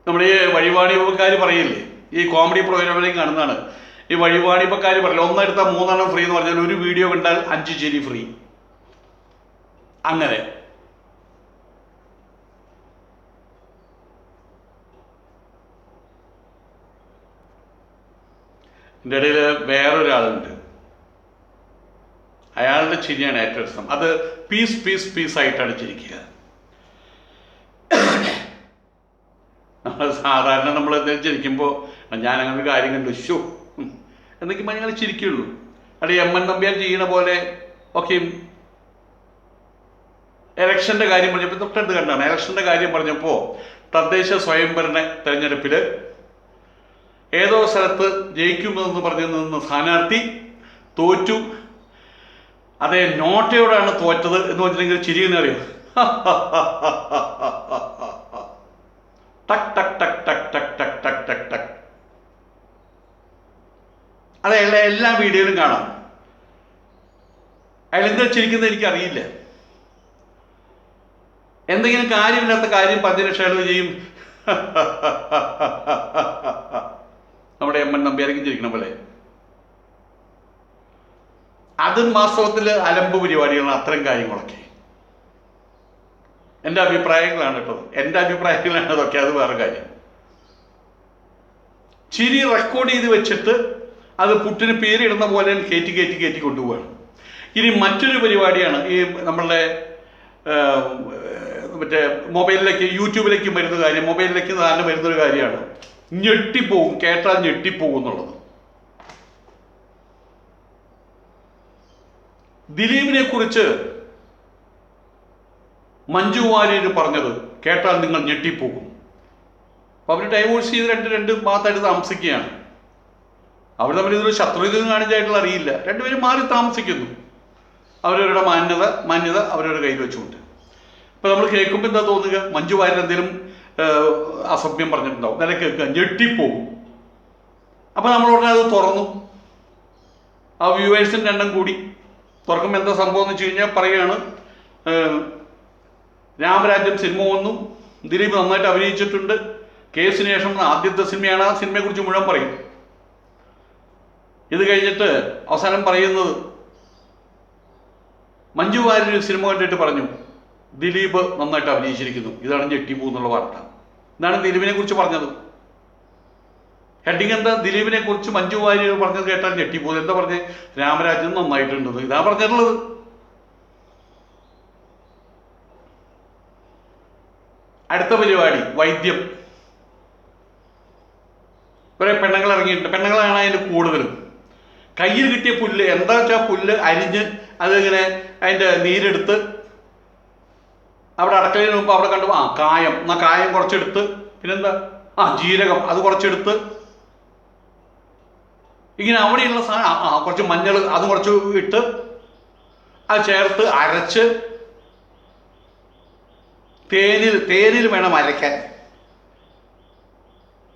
നമ്മുടെ ഈ വഴിവാണിപ്പക്കാർ പറയില്ലേ, ഈ കോമഡി പ്രോഗ്രാമിലേക്ക് കാണുന്നതാണ്. ഈ വഴിവാണിപ്പക്കാർ പറയില്ല, ഒന്നെടുത്താൽ 3 ഫ്രീ എന്ന് പറഞ്ഞാൽ ഒരു വീഡിയോ കണ്ടാൽ 5 ചിരി ഫ്രീ. അങ്ങനെ എൻ്റെ ഇടയിൽ വേറൊരാളുണ്ട്, അയാളുടെ ചിരിയാണ് ഏറ്റവും ഇഷ്ടം. അത് പീസ് പീസ് പീസായിട്ടാണ് ചിരിക്കുക. നമ്മൾ സാധാരണ നമ്മൾ എന്തെങ്കിലും ചിരിക്കുമ്പോൾ ഞാൻ അങ്ങനെ ഒരു കാര്യം കണ്ടു ഷോ എന്നൊക്കെ ഞങ്ങൾ ചിരിക്കുള്ളൂ. അവിടെ എം.എൻ. നമ്പ്യാർ ചെയ്യണ പോലെ ഒക്കെ ഇലക്ഷൻ്റെ കാര്യം പറഞ്ഞപ്പോൾ തൊട്ടടുത്ത് കണ്ടാണ്. ഇലക്ഷൻ്റെ കാര്യം പറഞ്ഞപ്പോൾ തദ്ദേശ സ്വയംഭരണ തെരഞ്ഞെടുപ്പിൽ ഏതോ സ്ഥലത്ത് ജയിക്കുമെന്ന് പറഞ്ഞു നിന്ന് സ്ഥാനാർത്ഥി തോറ്റു, അതേ നോട്ടയോടാണ് തോറ്റത് എന്ന് വെച്ചിട്ടുണ്ടെങ്കിൽ ചിരിയെന്ന് അറിയോ, ടക് ടക് ടക് ടക് ടക് ടക് ടക് ടക് ടക്. അത് എല്ലാ വീഡിയോയിലും കാണാം. അയാൾ എന്താ ചിരിക്കുന്നത് എനിക്കറിയില്ല. എന്തെങ്കിലും കാര്യമില്ലാത്ത കാര്യം പറഞ്ഞതിന് ശേഷം അയാൾ ചെയ്യും നമ്മുടെ എം.എൻ. നമ്പ്യാരക്കും ചിരിക്കണ പോലെ. അതും വാസ്തവത്തിൽ അലമ്പ് പരിപാടികളാണ് അത്തരം കാര്യങ്ങളൊക്കെ. എൻ്റെ അഭിപ്രായങ്ങളാണ് കേട്ടോ, എൻ്റെ അഭിപ്രായങ്ങളാണ് അതൊക്കെ, അത് വേറെ കാര്യം. ചിരി റെക്കോർഡ് ചെയ്ത് വെച്ചിട്ട് അത് പുട്ടിന് പേരിടുന്ന പോലെ കയറ്റി കൊണ്ടുപോവാണ്. ഇനി മറ്റൊരു പരിപാടിയാണ് ഈ നമ്മളുടെ മറ്റേ മൊബൈലിലേക്ക് യൂട്യൂബിലേക്ക് വരുന്ന കാര്യം. മൊബൈലിലേക്ക് തന്നെ വരുന്നൊരു കാര്യമാണ്, ഞെട്ടിപ്പോകും, കേട്ടാൽ ഞെട്ടിപ്പോകും എന്നുള്ളത്. ദിലീപിനെ കുറിച്ച് മഞ്ജു വാര്യർ പറഞ്ഞത് കേട്ടാൽ നിങ്ങൾ ഞെട്ടിപ്പോകും. അപ്പോൾ അവർ ഡൈവോഴ്സ് ചെയ്ത് രണ്ട് ഭാഗത്തായിട്ട് താമസിക്കുകയാണ്. അവർ തമ്മിൽ ഇതൊരു ശത്രുത കാണിച്ചായിട്ടുള്ള അറിയില്ല. രണ്ടുപേരും മാറി താമസിക്കുന്നു, അവരവരുടെ മാന്യത അവരവരുടെ കയ്യിൽ വെച്ചുകൊണ്ട്. ഇപ്പം നമ്മൾ കേൾക്കുമ്പോൾ എന്താ തോന്നുക, മഞ്ജു വാര്യർ എന്തെങ്കിലും അസഭ്യം പറഞ്ഞിട്ടുണ്ടാവും, നല്ല കേൾക്കുക, ഞെട്ടിപ്പോകും. അപ്പം നമ്മളോടനെ അത് തുറന്നു. ആ വ്യൂവേഴ്സിൻ്റെ എണ്ണം കൂടി. തുറക്കുമ്പോൾ എന്താ സംഭവം എന്ന് വെച്ച് കഴിഞ്ഞാൽ പറയുകയാണ്, രാമരാജ്യം സിനിമ വന്നു, ദിലീപ് നന്നായിട്ട് അഭിനയിച്ചിട്ടുണ്ട്, കേസിന് ശേഷം ആദ്യത്തെ സിനിമയാണ്, ആ സിനിമയെക്കുറിച്ച് മുഴുവൻ പറയും. ഇത് കഴിഞ്ഞിട്ട് അവസാനം പറയുന്നത്, മഞ്ജു വാര്യർ സിനിമ കണ്ടിട്ട് പറഞ്ഞു ദിലീപ് നന്നായിട്ട് അഭിനയിച്ചിരിക്കുന്നു, ഇതാണ് ഞെട്ടിപ്പൂ എന്നുള്ള വാർത്ത. ഇതാണ് ദിലീപിനെ കുറിച്ച് പറഞ്ഞത്. ഹെഡിങ് എന്താ, ദിലീപിനെ കുറിച്ച് മഞ്ജു വാര്യർ പറഞ്ഞത് കേട്ടാൽ ഞെട്ടിപ്പൂ. എന്താ പറഞ്ഞത്, രാമരാജ്യം നന്നായിട്ടുണ്ടെന്ന്, ഇതാ പറഞ്ഞിട്ടുള്ളത്. അടുത്ത പരിപാടി വൈദ്യം. കുറെ പെണ്ണുങ്ങൾ ഇറങ്ങിയിട്ടുണ്ട്. പെണ്ണുങ്ങളാണ് അതിൻ്റെ കൂടുതലും. കയ്യിൽ കിട്ടിയ പുല്ല്, എന്താ വെച്ചാൽ പുല്ല് അരിഞ്ഞ് അതിങ്ങനെ അതിൻ്റെ നീരെടുത്ത് അവിടെ അടക്കളയിൽ മുമ്പ് അവിടെ കണ്ടു, കായം, എന്നാൽ കായം കുറച്ചെടുത്ത്, പിന്നെന്താ ജീരകം അത് കുറച്ചെടുത്ത്, ഇങ്ങനെ അവിടെയുള്ള സാധനം കുറച്ച് മഞ്ഞൾ അത് കുറച്ച് ഇട്ട് അത് ചേർത്ത് അരച്ച് തേനിൽ വേണം അരയ്ക്കാൻ.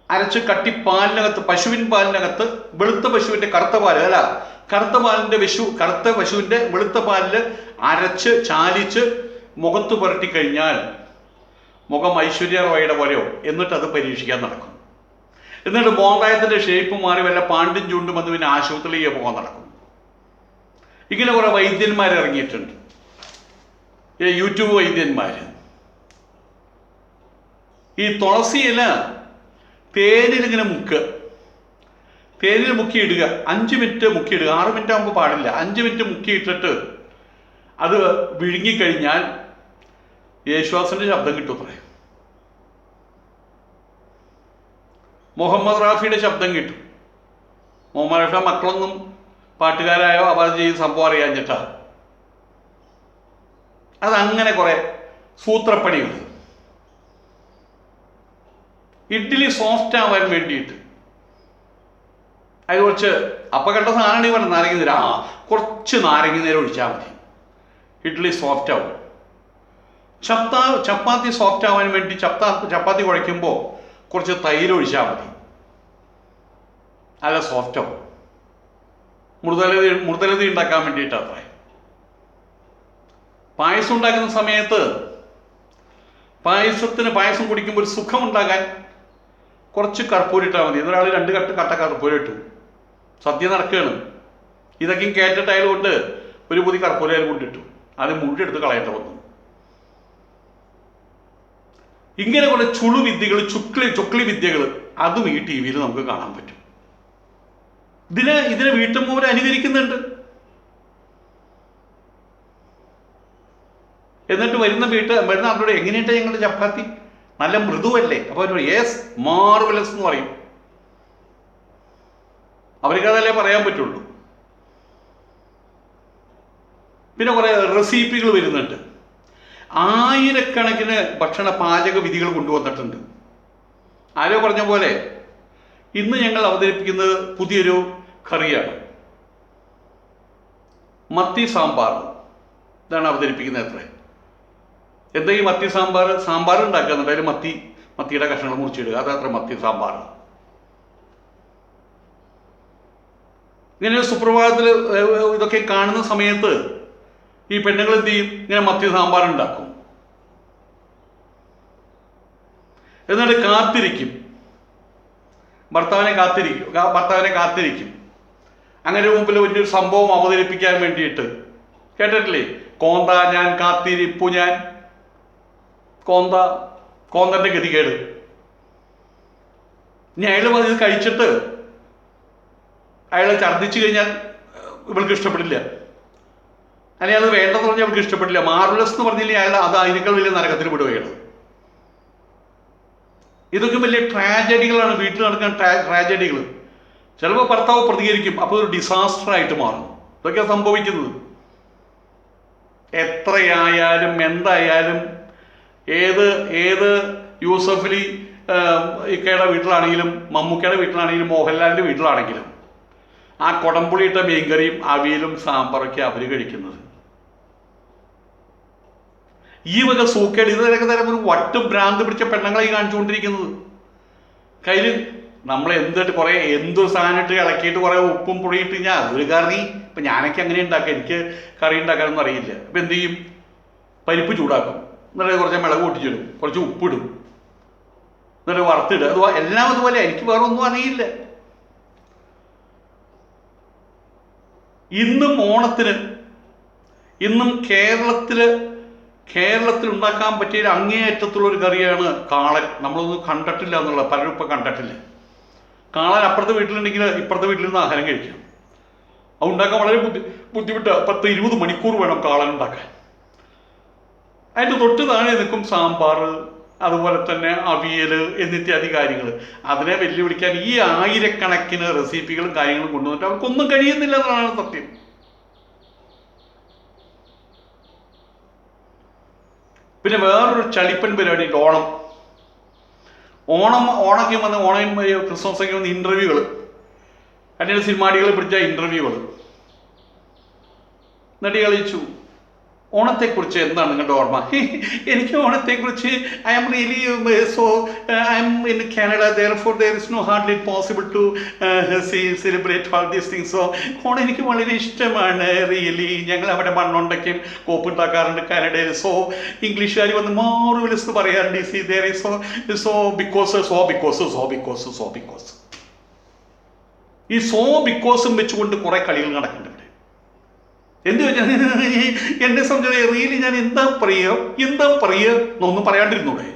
അരച്ച് കട്ടി പാലിനകത്ത്, പശുവിൻ പാലിനകത്ത്, വെളുത്ത പശുവിൻ്റെ കറുത്ത പാല് അല്ല, കറുത്ത പശുവിൻ്റെ വെളുത്ത പാലിൽ അരച്ച് ചാലിച്ച് മുഖത്ത് പുരട്ടി കഴിഞ്ഞാൽ മുഖം ഐശ്വര്യ റോയുടെ പോലെയോ, എന്നിട്ട് അത് പരീക്ഷിക്കാൻ നടക്കും. എന്നിട്ട് മോന്തായത്തിൻ്റെ ഷേപ്പ് മാറി വല്ല പാണ്ടും ചൂണ്ടും വന്ന് പിന്നെ ആശുപത്രിയിലേക്ക് പോകാൻ നടക്കും. ഇങ്ങനെ കുറെ വൈദ്യന്മാർ ഇറങ്ങിയിട്ടുണ്ട്, യൂട്യൂബ് വൈദ്യന്മാർ. ഈ തുളസി ഇല തേനിലിങ്ങനെ തേനിൽ മുക്കിയിടുക, 5 മിനിറ്റ് മുക്കിയിടുക. 6 മിനിറ്റ് ആകുമ്പോൾ പാടില്ല, 5 മിനിറ്റ് മുക്കിയിട്ടിട്ട് അത് വിഴുങ്ങിക്കഴിഞ്ഞാൽ യേശുദാസിൻ്റെ ശബ്ദം കിട്ടും. പറയാം, മുഹമ്മദ് റാഫിയുടെ ശബ്ദം കിട്ടും. മുഹമ്മദ് റാഫിയുടെ മക്കളൊന്നും പാട്ടുകാരായോ അവർ ചെയ്യുന്ന സംഭവം അറിയാഞ്ഞിട്ടാ. അതങ്ങനെ കുറെ സൂത്രപ്പണികൾ. ഇഡ്ഡലി സോഫ്റ്റ് ആവാൻ വേണ്ടിയിട്ട് അത് കുറച്ച് അപ്പം കണ്ട സാധനമാണ് ഈ പറഞ്ഞത്, നാരങ്ങ നീര്. കുറച്ച് നാരങ്ങ നീര് ഒഴിച്ചാൽ മതി. ഇഡ്ഡലി സോഫ്റ്റ് ആവും. ചപ്പാത്തി സോഫ്റ്റ് ആവാൻ വേണ്ടി ചപ്പാത്തി കുഴയ്ക്കുമ്പോൾ കുറച്ച് തൈര് ഒഴിച്ചാൽ മതി, നല്ല സോഫ്റ്റ് ആവും. മൃദുലത ഉണ്ടാക്കാൻ വേണ്ടിയിട്ട് അത്ര. പായസം ഉണ്ടാക്കുന്ന സമയത്ത് പായസം കുടിക്കുമ്പോൾ ഒരു സുഖം ഉണ്ടാകാൻ കുറച്ച് കർപ്പൂരം ഇട്ടാൽ മതി. എന്നൊരാൾ 2 കട്ട കർപ്പൂരം ഇട്ടു, സദ്യ നടക്കുകയാണ്. ഇതൊക്കെയും കേട്ടിട്ട് അയാൾ കൊണ്ട് ഒരു പുതിയ കർപ്പൂരം അയാൾ കൊണ്ടിട്ടു, അത് മുഴുവൻ എടുത്ത് കളയേണ്ട വന്നു. ഇങ്ങനെ കുറെ ചുളുവിദ്യകൾ, ചുക്ലി വിദ്യകൾ അതും ഈ ടി വിയിൽ നമുക്ക് കാണാൻ പറ്റും. ഇതിനെ വീട്ടമ്മൂര് അനുകരിക്കുന്നുണ്ട്. എന്നിട്ട് വരുന്ന അവരോട് എങ്ങനെയായിട്ട് ഞങ്ങളുടെ ചപ്പാത്തി നല്ല മൃദുവല്ലേ? അപ്പോൾ അവർ യെസ് മാർവലസ് എന്ന് പറയും. അവർക്കതല്ലേ പറയാൻ പറ്റുള്ളൂ. പിന്നെ കുറെ റെസിപ്പികൾ വരുന്നുണ്ട്. ആയിരക്കണക്കിന് ഭക്ഷണ പാചക വിധികൾ കൊണ്ടുവന്നിട്ടുണ്ട്. ആരോ പറഞ്ഞ പോലെ ഇന്ന് ഞങ്ങൾ അവതരിപ്പിക്കുന്നത് പുതിയൊരു കറിയാണ്, മത്തി സാമ്പാർ. ഇതാണ് അവതരിപ്പിക്കുന്നത്. എന്താ ഈ മത്തി സാമ്പാർ ഉണ്ടാക്കുന്നുണ്ട്. അതിൽ മത്തിയുടെ കഷ്ണങ്ങൾ മുറിച്ചിടുക, അതത്ര മത്തി സാമ്പാർ. ഇങ്ങനെ സുപ്രഭാതത്തിൽ ഇതൊക്കെ കാണുന്ന സമയത്ത് ഈ പെണ്ണുങ്ങൾ എന്ത് ചെയ്യും? ഇങ്ങനെ മത്തി സാമ്പാർ ഉണ്ടാക്കും. എന്നിട്ട് കാത്തിരിക്കും, ഭർത്താവിനെ കാത്തിരിക്കും. അങ്ങനെ മുമ്പിൽ വലിയൊരു സംഭവം അവതരിപ്പിക്കാൻ വേണ്ടിയിട്ട്. കേട്ടിട്ടില്ലേ? കോന്ത ഞാൻ കാത്തിരിപ്പു ഞാൻ. കോന്തന്റെ ഗതികേട്. ഇനി അയാൾ ഇത് കഴിച്ചിട്ട് അയാൾ ഛർദ്ദിച്ചു കഴിഞ്ഞാൽ ഇവൾക്ക് ഇഷ്ടപ്പെടില്ല, അല്ലെങ്കിൽ അത് വേണ്ടെന്ന് പറഞ്ഞാൽ അവൾക്ക് ഇഷ്ടപ്പെടില്ല. മാർവലസ് എന്ന് പറഞ്ഞില്ലേ അയാൾ, അത് അതിനേക്കാൾ വലിയ നരകത്തിൽ വിടുകയാണ്. ഇതൊക്കെ വലിയ ട്രാജഡികളാണ്, വീട്ടിൽ നടക്കുന്ന ട്രാജഡികൾ. ചിലപ്പോൾ ഭർത്താവ് പ്രതികരിക്കും, അപ്പോൾ ഒരു ഡിസാസ്റ്റർ ആയിട്ട് മാറും. ഇതൊക്കെയാണ് സംഭവിക്കുന്നത്. എത്രയായാലും എന്തായാലും ഏത് യൂസഫലി ഇക്കയുടെ വീട്ടിലാണെങ്കിലും മമ്മൂക്കയുടെ വീട്ടിലാണെങ്കിലും മോഹൻലാലിൻ്റെ വീട്ടിലാണെങ്കിലും ആ കുടംപുളിയിട്ട മീൻകറിയും അവിയലും സാമ്പാറൊക്കെ അവർ കഴിക്കുന്നത്. ഈ വക സൂക്കേട് ഇതൊക്കെ തരം ഒരു ഭ്രാന്ത് പിടിച്ച പെണ്ണുങ്ങളായി കാണിച്ചുകൊണ്ടിരിക്കുന്നത്. കയ്യിൽ നമ്മൾ എന്തൊരു സാധനം ഇട്ട് ഇളക്കിയിട്ട് കുറേ ഉപ്പും പൊടിയിട്ട് കഴിഞ്ഞാൽ അതൊരു കറി. ഇപ്പം ഞാനൊക്കെ അങ്ങനെ ഉണ്ടാക്കാം, എനിക്ക് കറി ഉണ്ടാക്കാനൊന്നും അറിയില്ല. അപ്പം എന്ത് ചെയ്യും? പരിപ്പ് ചൂടാക്കും, എന്നിട്ട് കുറച്ച് മിളക് പൊട്ടിച്ചിടും, കുറച്ച് ഉപ്പിടും, എന്നിട്ട് വറുത്തിടുക. എല്ലാം അതുപോലെ. എനിക്ക് വേറെ ഒന്നും അറിയില്ല. ഇന്നും കേരളത്തിൽ ഉണ്ടാക്കാൻ പറ്റിയ അങ്ങേയറ്റത്തുള്ളൊരു കറിയാണ് കാളൻ. നമ്മളൊന്നും കണ്ടിട്ടില്ല എന്നുള്ളത്, പലരും ഇപ്പം കണ്ടിട്ടില്ല. കാളൻ അപ്പുറത്തെ വീട്ടിലുണ്ടെങ്കിൽ ഇപ്പുറത്തെ വീട്ടിൽ നിന്ന് ആഹാരം കഴിക്കാം. അത് ഉണ്ടാക്കാൻ വളരെ ബുദ്ധിമുട്ടാണ്. 10-20 മണിക്കൂർ വേണം കാളൻ ഉണ്ടാക്കാൻ. അതിൻ്റെ തൊട്ട് താഴെ നിൽക്കും സാമ്പാർ, അതുപോലെ തന്നെ അവിയൽ എന്നിത്യാദി കാര്യങ്ങൾ. അതിനെ വെല്ലുവിളിക്കാൻ ഈ ആയിരക്കണക്കിന് റെസിപ്പികളും കാര്യങ്ങളും കൊണ്ടുവന്നിട്ട് അവർക്കൊന്നും കഴിയുന്നില്ല എന്നതാണ് സത്യം. പിന്നെ വേറൊരു ചളിപ്പൻ പരിപാടിയുണ്ട്, ഓണൊക്കെ വന്ന് ക്രിസ്മസൊക്കെ വന്ന് ഇൻ്റർവ്യൂകൾ, അതിൻ്റെ സിനിമാടികളെ പിടിച്ച ഇൻ്റർവ്യൂകൾ. നടി കളിച്ചു. ഓണത്തെക്കുറിച്ച് എന്താണ് നിങ്ങളുടെ ഓർമ്മ? എനിക്ക് ഓണത്തെക്കുറിച്ച് I am really I am in Canada, therefore there is no hardly possible to celebrate all these things. So Onam എനിക്ക് വളരെ ഇഷ്ടമാണ്. റിയലി ഞങ്ങൾ അവിടെ മണ്ണുണ്ടയ്ക്കും കോപ്പുണ്ടാക്കാറുണ്ട് കാനഡയിൽ. സോ ഇംഗ്ലീഷുകാർ വന്ന് മാർവലസ് പറയാറുണ്ട്. C there is so because ഈ ബിക്കോസും വെച്ചുകൊണ്ട് കുറെ കളികൾ നടക്കുന്നുണ്ട്. എന്ത് വെച്ചാൽ എന്നെ സംബന്ധിച്ച് റിയലി ഞാൻ എന്താ പറയുക എന്നൊന്നും പറയാണ്ടിരുന്നൂടെ?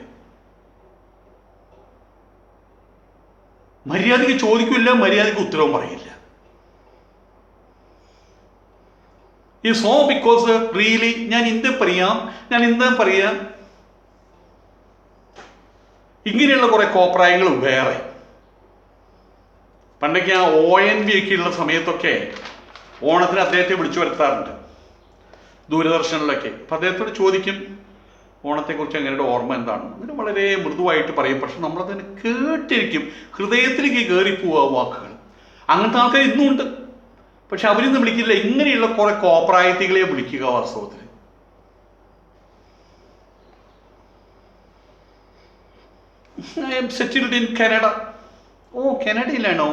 മര്യാദയ്ക്ക് ചോദിക്കില്ല, മര്യാദയ്ക്ക് ഉത്തരവും പറയില്ല. ഈ ബിക്കോസ് റിയലി ഞാൻ എന്താ പറയാം ഇങ്ങനെയുള്ള കുറെ കോപ്രായങ്ങളും വേറെ. പണ്ടൊക്കെ ആ ONV ഒക്കെ ഉള്ള സമയത്തൊക്കെ ഓണത്തിന് അദ്ദേഹത്തെ വിളിച്ചു വരുത്താറുണ്ട് ദൂരദർശനിലൊക്കെ. അപ്പം അദ്ദേഹത്തോട് ചോദിക്കും ഓണത്തെക്കുറിച്ച് എങ്ങനെ ഓർമ്മ എന്താണ്. അങ്ങനെ വളരെ മൃദുവായിട്ട് പറയും. പക്ഷെ നമ്മളതിന് കേട്ടിരിക്കും, ഹൃദയത്തിലേക്ക് കയറിപ്പോവുക വാക്കുകൾ. അങ്ങനത്തെ ആൾക്കാർ ഇന്നും ഉണ്ട്. പക്ഷെ അവരിന്ന് വിളിക്കില്ല. ഇങ്ങനെയുള്ള കുറെ കോപ്രായത്തികളെ വിളിക്കുക വാസ്തവത്തിൽ. I am settled in Canada. ഓ, കാനഡയിലാണോ?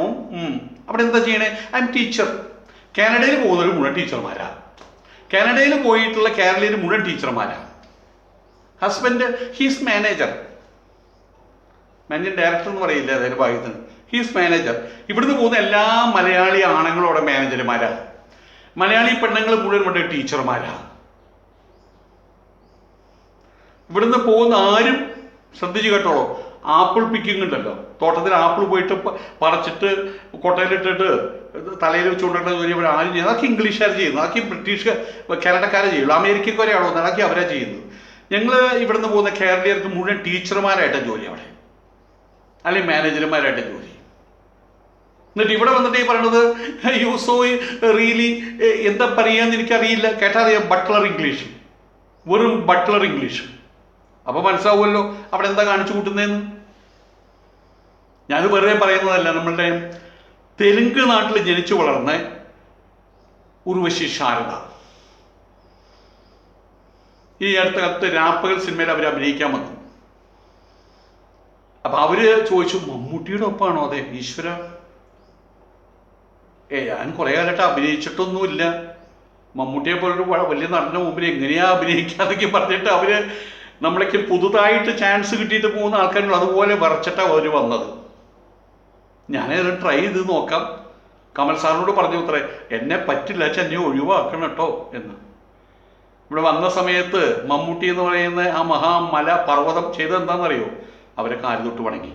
അവിടെ എന്താ ചെയ്യണേ? I am teacher. കാനഡയിൽ പോകുന്നവർ മുഴുവൻ ടീച്ചർമാരാ. കാനഡയിൽ പോയിട്ടുള്ള കേരളയിൽ മുഴുവൻ ടീച്ചർമാരാ. ഹസ്ബൻഡ് ഹീസ് മാനേജർ ഡയറക്ടർ എന്ന് പറയില്ല അതിൻ്റെ ഭാഗ്യത്തിന്. He's manager. ഇവിടുന്ന് പോകുന്ന എല്ലാ മലയാളി ആണുങ്ങളും അവിടെ മാനേജർമാരാ. മലയാളി പെണ്ണുങ്ങൾ മുഴുവൻ ഇവിടെ ടീച്ചർമാരാ. ഇവിടുന്ന് പോകുന്ന ആരും ശ്രദ്ധിച്ച് കേട്ടോളൂ, ആപ്പിൾ പിക്കിംഗ് ഉണ്ടല്ലോ, തോട്ടത്തിൽ ആപ്പിൾ പോയിട്ട് പറിച്ചിട്ട് കൊട്ടയിലിട്ടിട്ട് തലയിൽ വെച്ചുകൊണ്ടിരുന്ന ജോലി ആരും ചെയ്യുന്നത് അതൊക്കെ ഇംഗ്ലീഷുകാർ ചെയ്യുന്നു, അതൊക്കെ ബ്രിട്ടീഷ് കാനഡക്കാരെ ചെയ്യുള്ളൂ. അമേരിക്കക്കാരെയാണോ അതൊക്കെ അവരാ ചെയ്യുന്നത്. ഞങ്ങൾ ഇവിടുന്ന് പോകുന്ന കേരളീയർക്ക് മുഴുവൻ ടീച്ചർമാരായിട്ട് ജോലി അവിടെ, അല്ലെങ്കിൽ മാനേജർമാരായിട്ട് ജോലി. എന്നിട്ട് ഇവിടെ വന്നിട്ട് ഈ പറയണത് യു സോ റിയലി എന്താ പറയാന്ന് എനിക്കറിയില്ല. കേട്ടാ അറിയാം, ബട്ട്ലർ ഇംഗ്ലീഷ്, വെറും ബട്ട്ലർ ഇംഗ്ലീഷ്. അപ്പോൾ മനസ്സിലാവുമല്ലോ അവിടെ എന്താ കാണിച്ചു കൂട്ടുന്നതെന്ന്. ഞാനത് വെറുതെ പറയുന്നതല്ല. നമ്മളുടെ തെലുങ്ക് നാട്ടിൽ ജനിച്ചു വളർന്ന ഉർവശി ശാരദ ഈ അടുത്ത കാലത്ത് രാപ്പകൽ സിനിമയിൽ അവർ അഭിനയിക്കാൻ വന്നു. അപ്പൊ അവര് ചോദിച്ചു, മമ്മൂട്ടിയുടെ ഒപ്പാണോ? അതെ. ഈശ്വര, ഞാൻ കുറെ കാലമായിട്ട് അഭിനയിച്ചിട്ടൊന്നുമില്ല, മമ്മൂട്ടിയെ പോലൊരു വലിയ നടന്റെ മുമ്പിൽ എങ്ങനെയാ അഭിനയിക്കാന്നൊക്കെ പറഞ്ഞിട്ട് അവര് നമ്മളേക്ക് പുതുതായിട്ട് ചാൻസ് കിട്ടിയിട്ട് പോകുന്ന ആൾക്കാരുണ്ട്, അതുപോലെ വരച്ചിട്ടാണ് അവർ വന്നത്. ഞാനത് ട്രൈ ചെയ്ത് നോക്കാം. കമൽ സാറിനോട് പറഞ്ഞു അത്രേ, എന്നെ പറ്റില്ല, എന്നെ ഒഴിവാക്കണം കേട്ടോ എന്ന്. ഇവിടെ വന്ന സമയത്ത് മമ്മൂട്ടി എന്ന് പറയുന്ന ആ മഹാമല പർവ്വതം ചെയ്തത് എന്താണെന്നറിയോ? അവരെ കാല് തൊട്ട് വണങ്ങി.